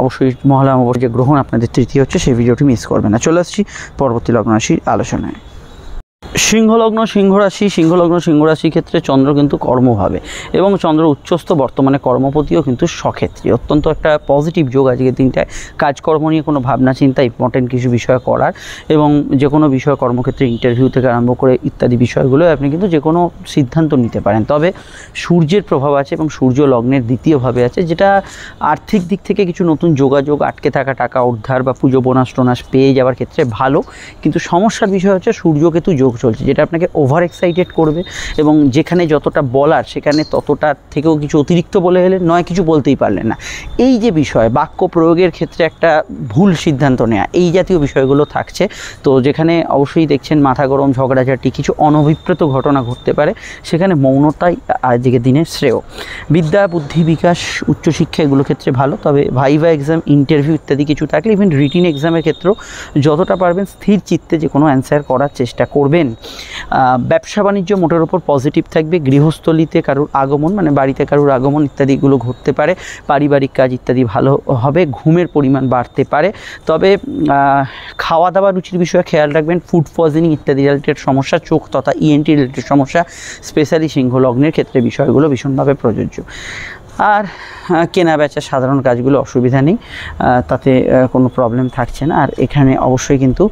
অবশ্যই মহালয়া অমাবস্যা যে গ্রহণ আপনাদের তৃতীয় হচ্ছে সেই ভিডিওটি মিস করবেন না। চলে আসছি পরবর্তী লগ্ন রাশির আলোচনায়। সিংহলগ্ন সিংহরাশির ক্ষেত্রে চন্দ্র কিন্তু কর্মভাবে এবং চন্দ্র উচ্চস্থ, বর্তমানে কর্মপতিও কিন্তু সক্ষেত্রী। অত্যন্ত একটা পজিটিভ যোগ আজকের দিনটায়। কাজকর্ম নিয়ে কোনো ভাবনা চিন্তা, ইম্পর্টেন্ট কিছু বিষয় করার এবং যে কোনো বিষয় কর্মক্ষেত্রে ইন্টারভিউ থেকে আরম্ভ করে ইত্যাদি বিষয়গুলো আপনি কিন্তু যে কোনো সিদ্ধান্ত নিতে পারেন। তবে সূর্যের প্রভাব আছে এবং সূর্য লগ্নের দ্বিতীয়ভাবে আছে, যেটা আর্থিক দিক থেকে কিছু নতুন যোগাযোগ, আটকে থাকা টাকা উদ্ধার বা পুজো বোনাস টোনাস পেয়ে যাওয়ার ক্ষেত্রে ভালো। কিন্তু সমস্যার বিষয় হচ্ছে সূর্যকেতু যোগ চলছে, যেটা আপনাকে ওভার এক্সাইটেড করবে এবং যেখানে যতটা বলার সেখানে ততটা থেকেও কিছু অতিরিক্ত বলে এলেন, নয় কিছু বলতেই পারলেন না। এই যে বিষয়, বাক্য প্রয়োগের ক্ষেত্রে একটা ভুল সিদ্ধান্ত নেওয়া, এই জাতীয় বিষয়গুলো থাকছে। তো যেখানে অবশ্যই দেখছেন মাথা গরম, ঝগড়াঝাটি, কিছু অনভিপ্রেত ঘটনা ঘটতে পারে, সেখানে মৌনতাই আজকের দিনে শ্রেয়। বিদ্যা, বুদ্ধি, বিকাশ, উচ্চশিক্ষা এগুলো ক্ষেত্রে ভালো। তবে ভাইভা এক্সাম, ইন্টারভিউ ইত্যাদি কিছু থাকলে, ইভেন রিটিন এক্সামের ক্ষেত্রেও যতটা পারবেন স্থির চিত্তে যে কোনো অ্যান্সার করার চেষ্টা করবেন। ব্যবসা বাণিজ্য মোটের ওপর পজিটিভ থাকবে। গৃহস্থলিতে কারুর আগমন, মানে বাড়িতে কারুর আগমন ইত্যাদিগুলো ঘটতে পারে। পারিবারিক কাজ ইত্যাদি ভালো হবে। ঘুমের পরিমাণ বাড়তে পারে। তবে খাওয়া দাওয়া রুচির বিষয়ে খেয়াল রাখবেন। ফুড পয়জনিং ইত্যাদি রিলেটেড সমস্যা, চোখ তথা ইএনটি রিলেটেড সমস্যা, স্পেশালি সিংহ লগ্নের ক্ষেত্রে বিষয়গুলো ভীষণভাবে প্রযোজ্য। আর কেনা বেচা সাধারণ কাজগুলো অসুবিধা নেই, তাতে কোনো প্রবলেম থাকছে না। আর এখানে অবশ্যই কিন্তু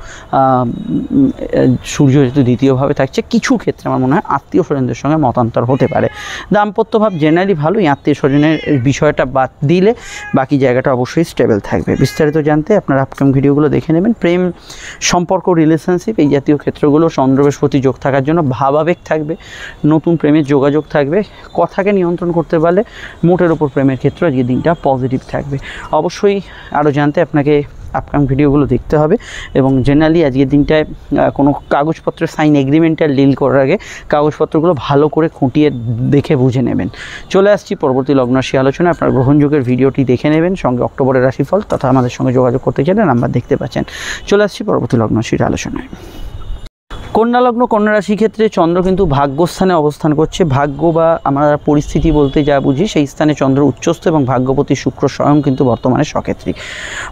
সূর্য যেহেতু দ্বিতীয়ভাবে থাকছে, কিছু ক্ষেত্রে আমার মনে হয় আত্মীয় স্বজনদের সঙ্গে মতান্তর হতে পারে। দাম্পত্য ভাব জেনারেলি ভালোই, আত্মীয় স্বজনের বিষয়টা বাদ দিলে বাকি জায়গাটা অবশ্যই স্টেবল থাকবে। বিস্তারিত জানতে আপনার আপকামিং ভিডিওগুলো দেখে নেবেন। প্রেম সম্পর্ক, রিলেশনশিপ এই জাতীয় ক্ষেত্রগুলো চন্দ্র বৃহস্পতি যোগ থাকার জন্য ভাবাবেগ থাকবে, নতুন প্রেমের যোগাযোগ থাকবে। কথাকে নিয়ন্ত্রণ করতে পারলে মোটের ওপর প্রেমের ক্ষেত্রে আজকে দিনটা পজিটিভ থাকবে। অবশ্যই আরও জানতে আপনাকে আপকামিং ভিডিওগুলো দেখতে হবে। এবং জেনারেলি আজকের দিনটায় কোনো কাগজপত্রের সাইন, এগ্রিমেন্টাল ডিল করার আগে কাগজপত্রগুলো ভালো করে খুঁটিয়ে দেখে বুঝে নেবেন। চলে আসছি পরবর্তী লগ্ন রাশি আলোচনা। আপনার গ্রহণযোগের ভিডিওটি দেখে নেবেন, সঙ্গে অক্টোবরের রাশিফল তথা আমাদের সঙ্গে যোগাযোগ করতে চাইলে নাম্বার দেখতে পাচ্ছেন। চলে আসছি পরবর্তী লগ্ন রাশির আলোচনায়। কন্যা লগ্ন, কন্যা রাশির ক্ষেত্রে চন্দ্র কিন্তু ভাগ্যস্থানে অবস্থান করছে। ভাগ্য বা আমরা পরিস্থিতি বলতে যা বুঝি, সেই স্থানে চন্দ্র উচ্চস্থ এবং ভাগ্যপতি শুক্র স্বয়ং কিন্তু বর্তমানে সক্ষেত্রী।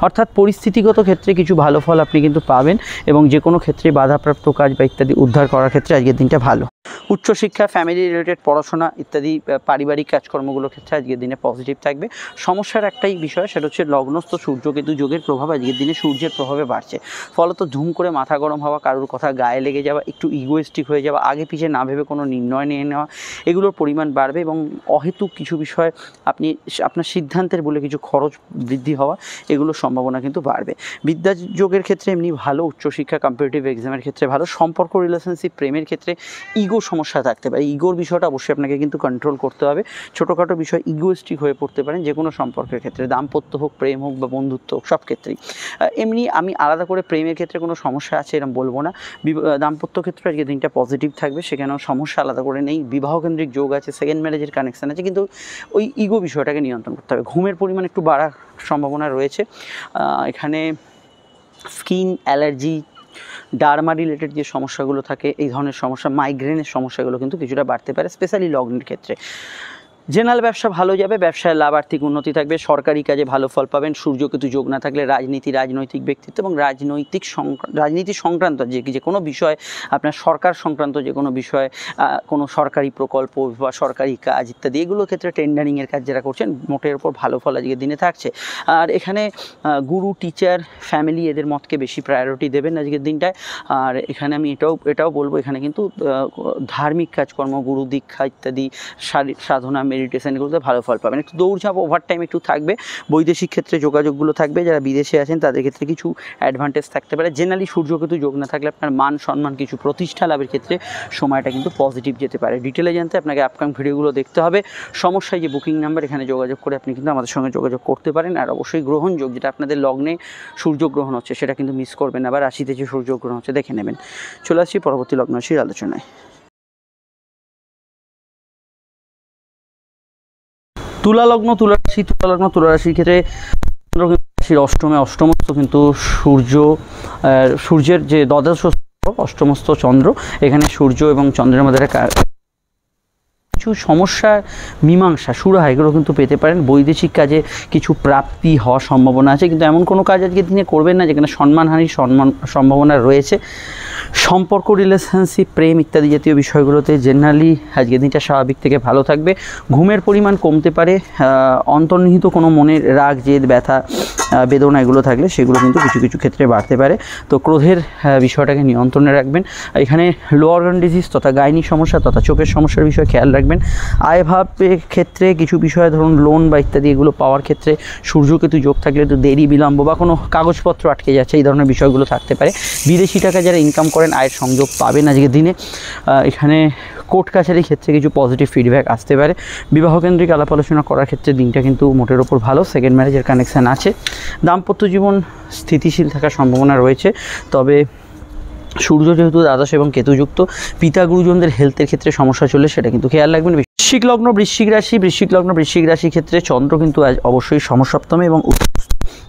অর্থাৎ পরিস্থিতিগত ক্ষেত্রে কিছু ভালো ফল আপনি কিন্তু পাবেন এবং যে কোনো ক্ষেত্রে বাধাপ্রাপ্ত কাজ বা ইত্যাদি উদ্ধার করার ক্ষেত্রে আজকের দিনটা ভালো। উচ্চশিক্ষা, ফ্যামিলি রিলেটেড পড়াশোনা ইত্যাদি পারিবারিক কাজকর্মগুলোর ক্ষেত্রে আজকের দিনে পজিটিভ থাকবে। সমস্যার একটাই বিষয়, সেটা হচ্ছে লগ্নস্থ সূর্যকেতু যোগের প্রভাব আজকের দিনে সূর্যের প্রভাবে বাড়ছে। ফলত ধুম করে মাথা গরম হওয়া, কারোর কথা গায়ে লেগে যাওয়া, একটু ইগোয়েস্টিক হয়ে যাওয়া, আগে পিছিয়ে না ভেবে কোনো নির্ণয় নিয়ে নেওয়া, এগুলোর পরিমাণ বাড়বে এবং অহেতুক কিছু বিষয় আপনি আপনার সিদ্ধান্তের বলে কিছু খরচ বৃদ্ধি হওয়া, এগুলোর সম্ভাবনা কিন্তু বাড়বে। বিদ্যা যোগের ক্ষেত্রে এমনি ভালো, উচ্চশিক্ষা, কম্পিটিটিভ এক্সামের ক্ষেত্রে ভালো। সম্পর্ক, রিলেশনশিপ, প্রেমের ক্ষেত্রে ইগো সমস্যা থাকতে পারে। ইগোর বিষয়টা অবশ্যই আপনাকে কিন্তু কন্ট্রোল করতে হবে। ছোটোখাটো বিষয় ইগোয়েস্টিক হয়ে পড়তে পারেন যে কোনো সম্পর্কের ক্ষেত্রে, দাম্পত্য হোক, প্রেম হোক বা বন্ধুত্ব হোক, সব ক্ষেত্রেই। এমনি আমি আলাদা করে প্রেমের ক্ষেত্রে কোনো সমস্যা আছে এরকম বলবো না। দাম্পত্য ক্ষেত্রে আজকে দিনটা পজিটিভ থাকবে, সেখানেও সমস্যা আলাদা করে নেই। বিবাহকেন্দ্রিক যোগ আছে, সেকেন্ড ম্যারেজের কানেকশান আছে, কিন্তু ওই ইগো বিষয়টাকে নিয়ন্ত্রণ করতে হবে। ঘুমের পরিমাণ একটু বাড়ার সম্ভাবনা রয়েছে। এখানে স্কিন অ্যালার্জি, ডার্মা রিলেটেড যে সমস্যাগুলো থাকে, এই ধরনের সমস্যা, মাইগ্রেনের সমস্যাগুলো কিন্তু কিছুটা বাড়তে পারে, স্পেশালি লগ্নের ক্ষেত্রে। জেনারেল ব্যবসা ভালো যাবে, ব্যবসায় লাভ, আর্থিক উন্নতি থাকবে। সরকারি কাজে ভালো ফল পাবেন। সূর্যকেতু যোগ না থাকলে রাজনীতি, রাজনৈতিক ব্যক্তিত্ব এবং রাজনীতি সংক্রান্ত যে কোনো বিষয়, আপনার সরকার সংক্রান্ত যে কোনো বিষয়, কোনো সরকারি প্রকল্প বা সরকারি কাজ ইত্যাদি, এগুলোর ক্ষেত্রে টেন্ডারিংয়ের কাজ যারা করছেন, মোটের ওপর ভালো ফল আজকের দিনে থাকছে। আর এখানে গুরু, টিচার, ফ্যামিলি এদের মতকে বেশি প্রায়োরিটি দেবেন আজকের দিনটায়। আর এখানে আমি এটাও বলবো, এখানে কিন্তু ধার্মিক কাজকর্ম, গুরু দীক্ষা ইত্যাদি, সাধনা, মেডিটেশন, এগুলোতে ভালো ফল পাবেন। একটু দৌড়ঝাঁপ, ওভারটাইম একটু থাকবে। বৈদেশিক ক্ষেত্রে যোগাযোগগুলো থাকবে। যারা বিদেশে আছেন তাদের ক্ষেত্রে কিছু অ্যাডভান্টেজ থাকতে পারে। জেনারেলি সূর্যকেতু যোগ না থাকলে আপনার মান সম্মান, কিছু প্রতিষ্ঠা লাভের ক্ষেত্রে সময়টা কিন্তু পজিটিভ যেতে পারে। ডিটেলে জানতে আপনাকে আপকামিং ভিডিওগুলো দেখতে হবে। সমস্যায় যে বুকিং নাম্বার, এখানে যোগাযোগ করে আপনি কিন্তু আমাদের সঙ্গে যোগাযোগ করতে পারেন। আর অবশ্যই গ্রহণযোগ, যেটা আপনাদের লগ্নে সূর্যগ্রহণ হচ্ছে, সেটা কিন্তু মিস করবেন না। আবার রাশিতে যে সূর্যগ্রহণ হচ্ছে দেখে নেবেন। চলে আসছি পরবর্তী লগ্ন রাশির আলোচনায়। তুলা লগ্ন তুলা রাশির ক্ষেত্রে রাশির অষ্টমস্থ কিন্তু সূর্যের যে দ্বাদশ অষ্টমস্থ চন্দ্র, এখানে সূর্য এবং চন্দ্রের মধ্যে কিছু সমস্যার মীমাংসা সুরাহা এগুলো কিন্তু পেতে পারেন। বৈদেশিক কাজে কিছু প্রাপ্তি হওয়ার সম্ভাবনা আছে, কিন্তু এমন কোনো কাজ আজকের দিনে করবেন না যেখানে সম্মানহানির সম্ভাবনা রয়েছে। সম্পর্ক, রিলেশনশিপ, প্রেম ইত্যাদি জাতীয় বিষয়গুলোতে জেনারেলি আজকের দিনটা স্বাভাবিক থেকে ভালো থাকবে। ঘুমের পরিমাণ কমতে পারে, অন্তর্নিহিত কোনো মনের রাগ, জেদ, ব্যথা, বেদনা এগুলো থাকলে সেগুলো কিন্তু কিছু কিছু ক্ষেত্রে বাড়তে পারে। তো ক্রোধের বিষয়টাকে নিয়ন্ত্রণে রাখবেন। এখানে লো অর্গান ডিজিজ তথা গাইনিক সমস্যা তথা চোখের সমস্যার বিষয়ে খেয়াল রাখবেন। আয়ভাবের ক্ষেত্রে কিছু বিষয়ে ধরুন লোন বা ইত্যাদি এগুলো পাওয়ার ক্ষেত্রে সূর্যকেতু যোগ থাকলে তো দেরি বিলম্ব বা কোনো কাগজপত্র আটকে যাচ্ছে এই ধরনের বিষয়গুলো থাকতে পারে। বিদেশি টাকা যারা ইনকাম করেন আয়ের সংযোগ পাবেন আজকের দিনে। এখানে কোর্ট কাছারির ক্ষেত্রে কিছু পজিটিভ ফিডব্যাক আসতে পারে। বিবাহকেন্দ্রিক আলাপ আলোচনা করার ক্ষেত্রে দিনটা কিন্তু মোটের ওপর ভালো। সেকেন্ড ম্যারেজের কানেকশান আছে। দাম্পত্য জীবন স্থিতিশীল থাকার সম্ভাবনা রয়েছে, তবে সূর্য যেহেতু দ্বাদশ এবং কেতুযুক্ত, পিতা গুরুজনদের হেলথের ক্ষেত্রে সমস্যা চললে সেটা কিন্তু খেয়াল রাখবেন। বৃশ্চিক লগ্ন বৃশ্চিক রাশির ক্ষেত্রে চন্দ্র কিন্তু অবশ্যই সমসপ্তমে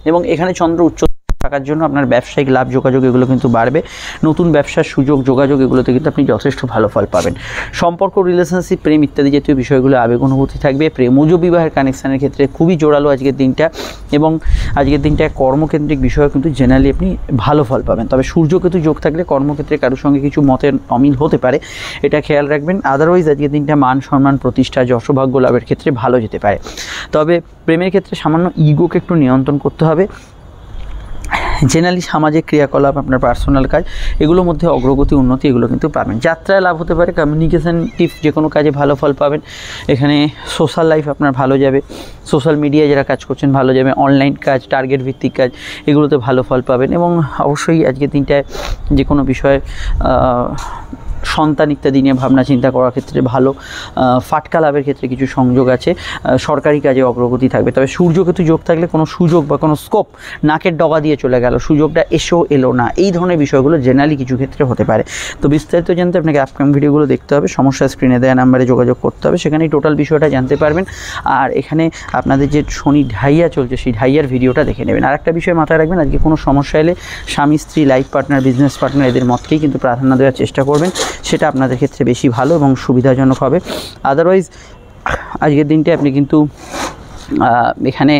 এবং এখানে চন্দ্র উচ্চ থাকার জন্য আপনার ব্যবসায়িক লাভ, যোগাযোগ এগুলো কিন্তু বাড়বে। নতুন ব্যবসার সুযোগ, যোগাযোগ এগুলোতে কিন্তু আপনি যথেষ্ট ভালো ফল পাবেন। সম্পর্ক, রিলেশনশিপ, প্রেম ইত্যাদি জাতীয় বিষয়গুলো আবেগ অনুভূতি থাকবে। প্রেমজ বিবাহের কানেকশানের ক্ষেত্রে খুবই জোরালো আজকের দিনটা, এবং আজকের দিনটা কর্মকেন্দ্রিক বিষয়ে কিন্তু জেনারেলি আপনি ভালো ফল পাবেন। তবে সূর্যকেতু যোগ থাকলে কর্মক্ষেত্রে কারোর সঙ্গে কিছু মতের অমিল হতে পারে, এটা খেয়াল রাখবেন। আদারওয়াইজ আজকের দিনটা মান সম্মান, প্রতিষ্ঠা, যশোভাগ্য লাভের ক্ষেত্রে ভালো যেতে পারে। তবে প্রেমের ক্ষেত্রে সামান্য ইগোকে একটু নিয়ন্ত্রণ করতে হবে। জেনারেলি সামাজিক ক্রিয়াকলাপ, আপনার পার্সোনাল কাজ এগুলোর মধ্যে অগ্রগতি, উন্নতি এগুলো কিন্তু পাবেন। যাত্রায় লাভ হতে পারে। কমিউনিকেশনটিভ যে কোনো কাজে ভালো ফল পাবেন। এখানে সোশ্যাল লাইফ আপনার ভালো যাবে। সোশ্যাল মিডিয়ায় যারা কাজ করছেন ভালো যাবে। অনলাইন কাজ, টার্গেট ভিত্তিক কাজ এগুলোতে ভালো ফল পাবেন। এবং অবশ্যই আজকের দিনটায় যে কোনো বিষয়ে সন্তান ইত্যাদি নিয়ে ভাবনা চিন্তা করার ক্ষেত্রে ভালো। ফাটকা লাভের ক্ষেত্রে কিছু সংযোগ আছে। সরকারি কাজে অগ্রগতি থাকবে। তবে সূর্যকেতু যোগ থাকলে কোনো সুযোগ বা কোনো স্কোপ নাকের ডগা দিয়ে চলে গেল, সুযোগটা এলো না, এই ধরনের বিষয়গুলো জেনারেলি কিছু ক্ষেত্রে হতে পারে। তো বিস্তারিত জানতে আপনাকে আপকামিং ভিডিওগুলো দেখতে হবে। সমস্যা স্ক্রিনে দেওয়া নাম্বারে যোগাযোগ করতে হবে, সেখানেই টোটাল বিষয়টা জানতে পারবেন। আর এখানে আপনাদের যে শনি ঢাইয়া চলছে সেই ঢাইয়ার ভিডিওটা দেখে নেবেন। আর একটা বিষয় মাথায় রাখবেন, আজকে কোনো সমস্যা এলে স্বামী, স্ত্রী, লাইফ পার্টনার, বিজনেস পার্টনার এদের মতকেই কিন্তু প্রাধান্য দেওয়ার চেষ্টা করবেন, সেটা আপনাদের ক্ষেত্রে বেশি ভালো এবং সুবিধাজনক হবে। আদারওয়াইজ আজকের দিনটা আপনি কিন্তু এখানে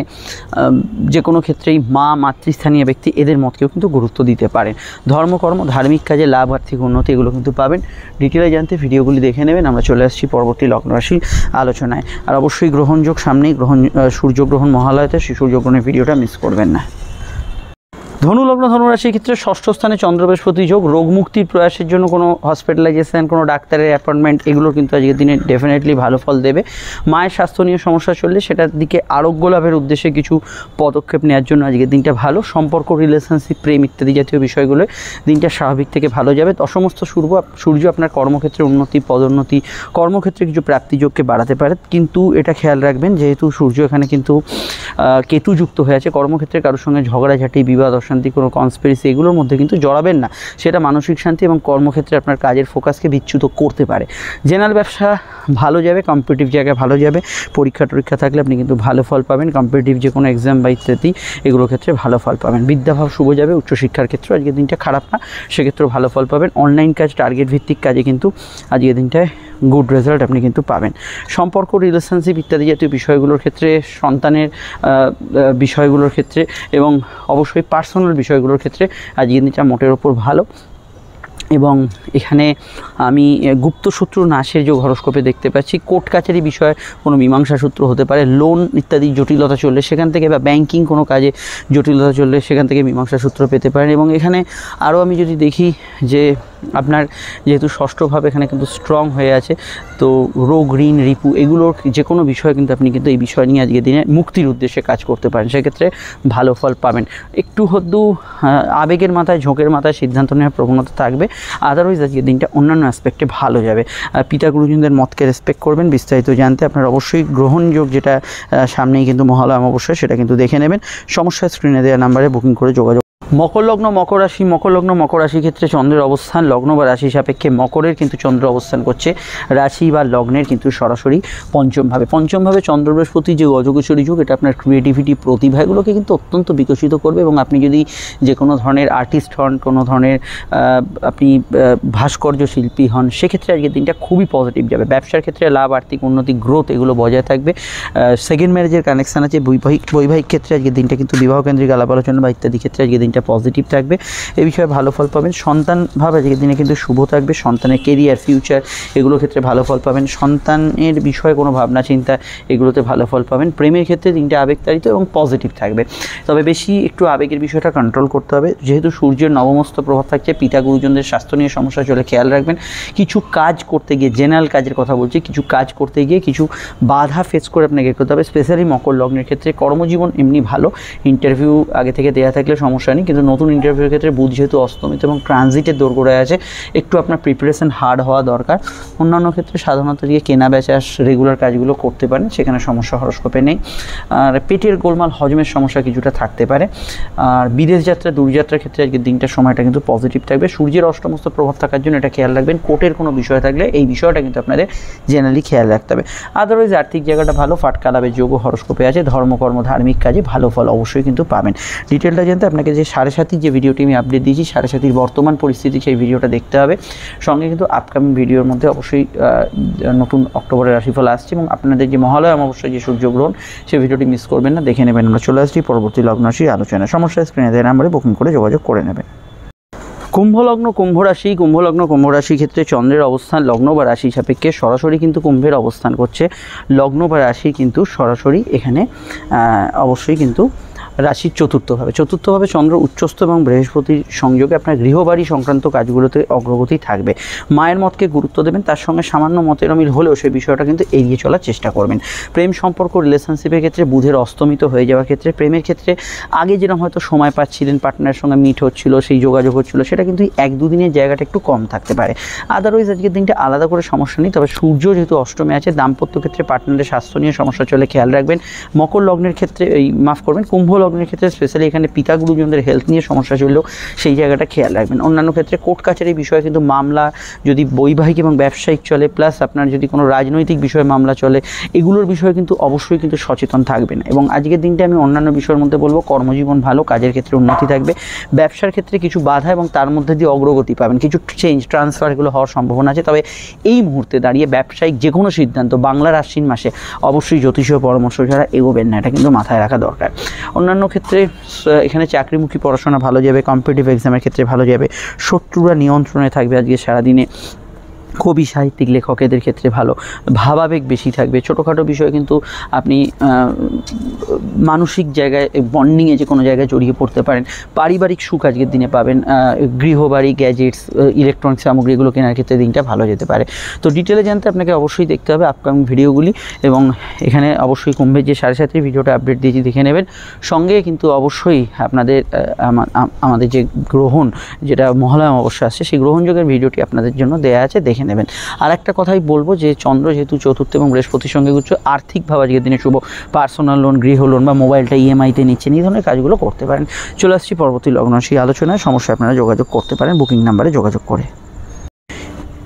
যে কোনো ক্ষেত্রেই মাতৃস্থানীয় ব্যক্তি এদের মতকেও কিন্তু গুরুত্ব দিতে পারেন। ধর্মকর্ম, ধার্মিক কাজে লাভ, আর্থিক উন্নতি এগুলো কিন্তু পাবেন। ডিটেলে জানতে ভিডিওগুলি দেখে নেবেন। আমরা চলে আসছি পরবর্তী লগ্ন রাশির আলোচনায়। আর অবশ্যই গ্রহণযোগ সামনেই, সূর্যগ্রহণ মহালয়াতে, সেই সূর্যগ্রহণের ভিডিওটা মিস করবেন না। ধনুলগ্ন ধনুরাশির ক্ষেত্রে ষষ্ঠ স্থানে চন্দ্র বৃহস্পতি যোগ। রোগ মুক্তির প্রয়াসের জন্য কোনো হসপিটালাইজেশন, কোনো ডাক্তারের অ্যাপয়েন্টমেন্ট এগুলো কিন্তু আজকের দিনে ডেফিনেটলি ভালো ফল দেবে। মায়ের স্বাস্থ্য নিয়ে সমস্যা চললে সেটার দিকে আরোগ্য লাভের উদ্দেশ্যে কিছু পদক্ষেপ নেওয়ার জন্য আজকের দিনটা ভালো। সম্পর্ক, রিলেশনশিপ, প্রেম ইত্যাদি জাতীয় বিষয়গুলো দিনটা স্বাভাবিক থেকে ভালো যাবে। দশমস্থ সূর্য আপনার কর্মক্ষেত্রে উন্নতি, পদোন্নতি, কর্মক্ষেত্রে কিছু প্রাপ্তিযোগকে বাড়াতে পারে, কিন্তু এটা খেয়াল রাখবেন যেহেতু সূর্য এখানে কিন্তু কেতুযুক্ত হয়ে আছে, কর্মক্ষেত্রে কারোর সঙ্গে ঝগড়াঝাটি, বিবাদ, অশান্তি, কোনো কনস্পিরেসি এগুলোর মধ্যে কিন্তু জড়াবেন না। সেটা মানসিক শান্তি এবং কর্মক্ষেত্রে আপনার কাজের ফোকাসকে বিচ্যুত করতে পারে। জেনারেল ব্যবসা ভালো যাবে, কম্পিটিটিভ জায়গায় ভালো যাবে। পরীক্ষা থাকলে আপনি কিন্তু ভালো ফল পাবেন। কম্পিটিটিভ যে কোনো এক্সাম বা ইত্যাদি এগুলোর ক্ষেত্রে ভালো ফল পাবেন। বিদ্যাভাব শুভ যাবে। উচ্চশিক্ষার ক্ষেত্রে আজকের দিনটা খারাপ না, সেক্ষেত্রেও ভালো ফল পাবেন। অনলাইন কাজ, টার্গেট ভিত্তিক কাজে কিন্তু আজকের দিনটায় গুড রেজাল্ট আপনি কিন্তু পাবেন। সম্পর্ক, রিলেশনশিপ ইত্যাদি জাতীয় বিষয়গুলোর ক্ষেত্রে, সন্তানের বিষয়গুলোর ক্ষেত্রে এবং অবশ্যই পার্সোনাল বিষয়গুলোর ক্ষেত্রে আজকের দিনটা মোটের ওপর ভালো। এবং এখানে আমি গুপ্ত শত্রু নাশের যে হরস্কোপে দেখতে পাচ্ছি, কোর্ট কাছারি বিষয়ে কোনো মীমাংসা সূত্র হতে পারে। লোন ইত্যাদি জটিলতা চললে সেখান থেকে, বা ব্যাংকিং কোনো কাজে জটিলতা চললে সেখান থেকে মীমাংসা সূত্র পেতে পারেন। এবং এখানে আরও আমি যদি দেখি যে আপনার যেহেতু ষষ্ঠভাবে এখানে কিন্তু স্ট্রং হয়ে আছে, তো রোগ, ঋণ, রিপু এগুলোর যে কোনো বিষয়ে কিন্তু আপনি কিন্তু এই বিষয় নিয়ে আজকের দিনে মুক্তির উদ্দেশ্যে কাজ করতে পারেন, সেক্ষেত্রে ভালো ফল পাবেন। একটু হদ্দু আবেগের মাথায়, ঝোঁকের মাথায় সিদ্ধান্ত নেওয়ার প্রবণতা থাকবে। আদারওয়াইজ আজকের দিনটা অন্যান্য অ্যাসপেক্টে ভালো যাবে। পিতা গুরুজনদের মতকে রেসপেক্ট করবেন। বিস্তারিত জানতে আপনার অবশ্যই গ্রহণযোগ যেটা সামনেই কিন্তু মহালয়া অমাবস্যা, সেটা কিন্তু দেখে নেবেন। সমস্যা স্ক্রিনে দেওয়া নাম্বারে বুকিং করে যোগাযোগ মকর লগ্ন মকর রাশি, মকর লগ্ন মকর রাশির ক্ষেত্রে চন্দ্রের অবস্থান লগ্ন বা রাশি সাপেক্ষে মকরের কিন্তু চন্দ্র অবস্থান করছে রাশি বা লগ্নের কিন্তু সরাসরি পঞ্চমভাবে চন্দ্র বৃহস্পতি যে গজগোচরী যুগ, এটা আপনার ক্রিয়েটিভিটি প্রতিভা এগুলোকে কিন্তু অত্যন্ত বিকশিত করবে। এবং আপনি যদি যে কোনো ধরনের আর্টিস্ট হন, কোনো ধরনের আপনি ভাস্কর্য শিল্পী হন, সেক্ষেত্রে আজকের দিনটা খুবই পজিটিভ যাবে। ব্যবসার ক্ষেত্রে লাভ, আর্থিক উন্নতি, গ্রোথ এগুলো বজায় থাকবে। সেকেন্ড ম্যারেজের কানেকশান আছে। বৈবাহিক ক্ষেত্রে আজকের দিনটা কিন্তু বিবাহ কেন্দ্রিক আলাপ আলোচনা বা ইত্যাদি ক্ষেত্রে আজকের দিনটা পজিটিভ থাকবে, এই বিষয়ে ভালো ফল পাবেন। সন্তান ভাব আজকের দিনে কিন্তু শুভ থাকবে। সন্তানের কেরিয়ার, ফিউচার এগুলোর ক্ষেত্রে ভালো ফল পাবেন। সন্তানের বিষয়ে কোনো ভাবনা চিন্তা এগুলোতে ভালো ফল পাবেন। প্রেমের ক্ষেত্রে দিনটা আবেগতাড়িত এবং পজিটিভ থাকবে, তবে বেশি একটু আবেগের বিষয়টা কন্ট্রোল করতে হবে। যেহেতু সূর্যের নবমস্ত প্রভাব থাকছে, পিতা গুরুজনদের স্বাস্থ্য নিয়ে সমস্যা চলে, খেয়াল রাখবেন। কিছু কাজ করতে গিয়ে, জেনারেল কাজের কথা বলছি, কিছু কাজ করতে গিয়ে কিছু বাধা ফেস করে আপনাকে করতে হবে। স্পেশালি মকর লগ্নের ক্ষেত্রে কর্মজীবন এমনি ভালো, ইন্টারভিউ আগে থেকে দেওয়া থাকলে সমস্যা নেই, কিন্তু নতুন ইন্টারভিউর ক্ষেত্রে বুধ যেহেতু অস্তমিত এবং ট্রানজিটের দোরগোড়ায় আছে, একটু আপনার প্রিপারেশন হার্ড হওয়া দরকার। অন্যান্য ক্ষেত্রে সাধারণত দিয়ে কেনা বেচা রেগুলার কাজগুলো করতে পারেন, সেখানে সমস্যা হরস্কোপে নেই। আর পেটের গোলমাল, হজমের সমস্যা কিছুটা থাকতে পারে। আর বিদেশ যাত্রা, দূরযাত্রার ক্ষেত্রে আজকে দিনটার সময়টা কিন্তু পজিটিভ থাকবে। সূর্যের অষ্টমস্ত প্রভাব থাকার জন্য এটা খেয়াল রাখবেন। কোর্টের কোনো বিষয় থাকলে এই বিষয়টা কিন্তু আপনাদের জেনারেলি খেয়াল রাখতে হবে। আদারওয়াইজ আর্থিক জায়গাটা ভালো, ফাটকা লাভের যোগ হরস্কোপে আছে। ধর্মকর্ম, ধার্মিক কাজে ভালো ফল অবশ্যই কিন্তু পাবেন। ডিটেলটা জানতে আপনাকে যে 7.5 যে ভিডিওটি আমি আপডেট দিয়েছি, 7.5 বর্তমান পরিস্থিতি, সেই ভিডিওটা দেখতে হবে। সঙ্গে কিন্তু আপকামিং ভিডিওর মধ্যে অবশ্যই নতুন অক্টোবরের রাশিফল আসছে এবং আপনাদের যে মহালয়া অমাবস্যায় যে সূর্যগ্রহণ, সেই ভিডিওটি মিস করবেন না, দেখে নেবেন। আমরা চলে আসছি পরবর্তী লগ্ন রাশির আলোচনায়। সমস্যা স্ক্রিনে দেওয়া নাম্বারে বুকিং করে যোগাযোগ করে নেবেন। কুম্ভলগ্ন কুম্ভ রাশির ক্ষেত্রে চন্দ্রের অবস্থান লগ্ন বা রাশি সাপেক্ষে সরাসরি কিন্তু কুম্ভের অবস্থান করছে। লগ্ন বা রাশি কিন্তু সরাসরি এখানে অবশ্যই কিন্তু রাশির চতুর্থভাবে চন্দ্র উচ্চস্থ এবং বৃহস্পতির সংযোগে আপনার গৃহবাড়ি সংক্রান্ত কাজগুলোতে অগ্রগতি থাকবে। মায়ের মতকে গুরুত্ব দেবেন, তার সঙ্গে সামান্য মতের অমিল হলেও সেই বিষয়টা কিন্তু এড়িয়ে চলার চেষ্টা করবেন। প্রেম সম্পর্ক, রিলেশনশিপের ক্ষেত্রে বুধের অস্তমিত হয়ে যাওয়ার ক্ষেত্রে, প্রেমের ক্ষেত্রে আগে যেরকম হয়তো সময় পাচ্ছিলেন, পার্টনারের সঙ্গে মিট হচ্ছিল, সেই যোগাযোগ হচ্ছিল, সেটা কিন্তু 1-2 দিনের জায়গাটা একটু কম থাকতে পারে। আদারওয়াইজ আজকের দিনটা আলাদা করে সমস্যা নেই, তবে সূর্য যেহেতু অষ্টমে আছে, দাম্পত্য ক্ষেত্রে পার্টনারের স্বাস্থ্য নিয়ে সমস্যা চলে, খেয়াল রাখবেন। মকর লগ্নের ক্ষেত্রে কুম্ভ লগ্নের ক্ষেত্রে স্পেশালি এখানে পিতা গুরুজনদের হেলথ নিয়ে সমস্যা চললেও সেই জায়গাটা খেয়াল রাখবেন। অন্যান্য ক্ষেত্রে কোর্ট কাছারির বিষয়ে কিন্তু মামলা যদি বৈবাহিক এবং ব্যবসায়িক চলে, প্লাস আপনার যদি কোনো রাজনৈতিক বিষয়ে মামলা চলে, এগুলোর বিষয়ে কিন্তু অবশ্যই কিন্তু সচেতন থাকবেন। এবং আজকের দিনটা আমি অন্যান্য বিষয়ের মধ্যে বলবো, কর্মজীবন ভালো, কাজের ক্ষেত্রে উন্নতি থাকবে। ব্যবসার ক্ষেত্রে কিছু বাধা এবং তার মধ্যে দিয়ে অগ্রগতি পাবেন, কিছু চেঞ্জ, ট্রান্সফার এগুলো হওয়ার সম্ভাবনা আছে। তবে এই মুহূর্তে দাঁড়িয়ে ব্যবসায়িক যে কোনো সিদ্ধান্ত বাংলার আশ্বিন মাসে অবশ্যই জ্যোতিষীয় পরামর্শ ছাড়া এগোবেন না, এটা কিন্তু মাথায় রাখা দরকার। অন্যান্য ক্ষেত্রে এখানে চাকরিমুখী পড়াশোনা ভালো যাবে, কম্পিটিটিভ এক্সামের ক্ষেত্রে ভালো যাবে, শত্রুরা নিয়ন্ত্রণে থাকবে আজকে সারাদিনে। কবি, সাহিত্যিক, লেখকেদের ক্ষেত্রে ভালো, ভাবাবেগ বেশি থাকবে। ছোটোখাটো বিষয়ে কিন্তু আপনি মানসিক জায়গায় বন্ডিংয়ে যে কোনো জায়গায় জড়িয়ে পড়তে পারেন। পারিবারিক সুখ আজকের দিনে পাবেন। গৃহবাড়ি, গ্যাজেটস, ইলেকট্রনিক সামগ্রী এগুলো কেনার ক্ষেত্রে দিনটা ভালো যেতে পারে। তো ডিটেলে জানতে আপনাকে অবশ্যই দেখতে হবে আপকামিং ভিডিওগুলি, এবং এখানে অবশ্যই কুম্ভের যে 7.5 ভিডিওটা আপডেট দিয়েছি দেখে নেবেন। সঙ্গে কিন্তু অবশ্যই আপনাদের আমাদের যে গ্রহণ, যেটা মহালয়া অমাবস্যা আসছে, সেই গ্রহণযোগের ভিডিওটি আপনাদের জন্য দেওয়া আছে, দেখে নেবেন। আর একটা কথাই বলবো যে চন্দ্র যেহেতু চতুর্থ এবং বৃহস্পতির সঙ্গে উচ্চ, আর্থিকভাবে আজকের দিনে শুভ। পার্সোনাল লোন, গৃহ লোন বা মোবাইলটা ইএমআইতে নিচ্ছেন, এই ধরনের কাজগুলো করতে পারেন। চলে আসছি পরবর্তী লগ্ন রাশি আলোচনায়। সমস্যা আপনারা যোগাযোগ করতে পারেন বুকিং নাম্বারে যোগাযোগ করে।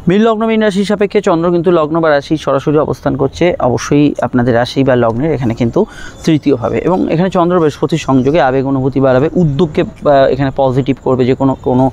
মীন লগ্ন মীন রাশির সাপেক্ষে চন্দ্র কিন্তু লগ্ন বা রাশি সরাসরি অবস্থান করছে। অবশ্যই আপনাদের রাশি বা লগ্নের এখানে কিন্তু তৃতীয়ভাবে, এবং এখানে চন্দ্র বৃহস্পতির সংযোগে আবেগ অনুভূতি বাড়াবে, উদ্যোগকে এখানে পজিটিভ করবে। যে কোনো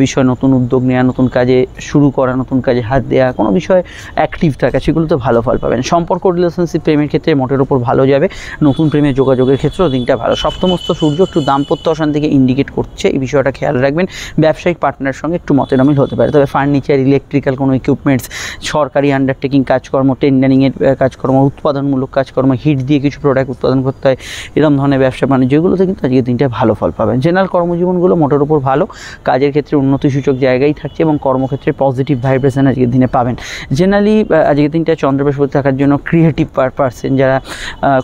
বিষয় নতুন উদ্যোগ নেওয়া, নতুন কাজে শুরু করা, নতুন কাজে হাত দেওয়া, কোনো বিষয়ে অ্যাক্টিভ থাকা, সেগুলোতে ভালো ফল পাবেন। সম্পর্ক, রিলেশনশিপ, প্রেমের ক্ষেত্রে মোটের ওপর ভালো যাবে। নতুন প্রেমের যোগাযোগের ক্ষেত্রেও দিনটা ভালো। সপ্তমস্ত সূর্য একটু দাম্পত্য অশান্তিকে ইন্ডিকেট করছে, এই বিষয়টা খেয়াল রাখবেন। ব্যবসায়িক পার্টনারের সঙ্গে একটু মতের অমিল হতে পারে, তবে ফার্নিচার, ইলেকট্রিক্যাল কোনো ইকুইপমেন্টস, সরকারি আন্ডারটেকিং কাজকর্ম, টেন্ডারিংয়ের কাজকর্ম, উৎপাদনমূলক কাজকর্ম, হিট দিয়ে কিছু প্রোডাক্ট উৎপাদন করতে হয়, এরকম ধরনের ব্যবসা বাণিজ্য, যেগুলোতে কিন্তু আজকের দিনটা ভালো ফল পাবেন। জেনারেল কর্মজীবনগুলো মোটের উপর ভালো, কাজের ক্ষেত্রে উন্নতিসূচক জায়গায় থাকছে এবং কর্মক্ষেত্রে পজিটিভ ভাইব্রেশন আজকের দিনে পাবেন। জেনারেলি আজকের দিনটা চন্দ্র বৃহস্পতি থাকার জন্য ক্রিয়েটিভ পারসন যারা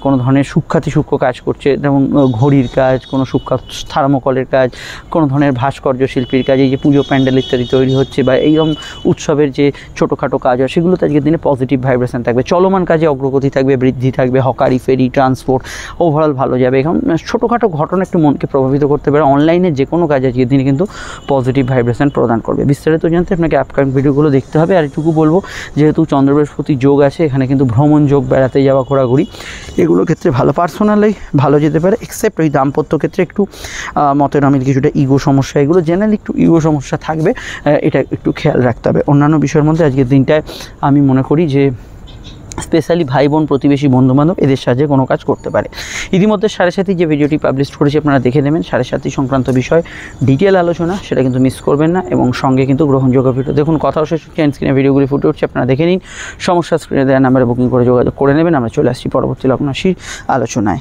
কোনো ধরনের সূক্ষ্ম কাজ করছে, যেমন ঘড়ির কাজ, কোনো সূক্ষ্ম থার্মোকলের কাজ, কোনো ধরনের ভাস্কর্য শিল্পীর কাজ, এই যে পুজো প্যান্ডেল ইত্যাদি তৈরি হচ্ছে বা এইরকম উৎসব উৎসবের যে ছোটোখাটো কাজ হয় সেগুলোতে আজকের দিনে পজিটিভ ভাইব্রেশন থাকবে, চলমান কাজে অগ্রগতি থাকবে, বৃদ্ধি থাকবে, হকারি, ফেরি, ট্রান্সপোর্ট ওভারঅল ভালো যাবে। এখন ছোটোখাটো ঘটনা একটু মনকে প্রভাবিত করতে পারে, অনলাইনে যে কোনো কাজ আজকের দিনে কিন্তু পজিটিভ ভাইব্রেশন প্রদান করবে। বিস্তারিত জানতে আপনাকে আপকামিং ভিডিওগুলো দেখতে হবে। আর এটুকু বলবো, যেহেতু চন্দ্র বৃহস্পতি যোগ আছে এখানে, কিন্তু ভ্রমণ যোগ, বেড়াতে যাওয়া, ঘোরাঘুরি এগুলোর ক্ষেত্রে ভালো, পার্সোনালি ভালো যেতে পারে, এক্সেপ্ট ওই দাম্পত্য ক্ষেত্রে একটু মতের অমিল, কিছুটা ইগো সমস্যা, এগুলো জেনারেলি একটু ইগো সমস্যা থাকবে, এটা একটু খেয়াল রাখতে হবে। অন্যান্য বিষয়ের মধ্যে আজকের দিনটায় আমি মনে করি যে স্পেশালি ভাই বোন, প্রতিবেশী, বন্ধুবান্ধব এদের সাহায্যে কোনো কাজ করতে পারে। ইতিমধ্যে 7:30 যে ভিডিওটি পাবলিশ করেছি আপনারা দেখে নেবেন, 7:30 সংক্রান্ত বিষয় ডিটেল আলোচনা, সেটা কিন্তু মিস করবেন না। এবং সঙ্গে কিন্তু গ্রহণযোগ্য ভিডিও দেখুন, কথাও শেষ হচ্ছে, স্ক্রিনে ভিডিওগুলি ফুটে উঠছে, আপনারা দেখে নিন। সমস্যা স্ক্রিনে দেওয়া নাম্বারে বুকিং করে যোগাযোগ করে নেবেন। আমরা চলে আসছি পরবর্তী লগ্ন রাশির আলোচনায়।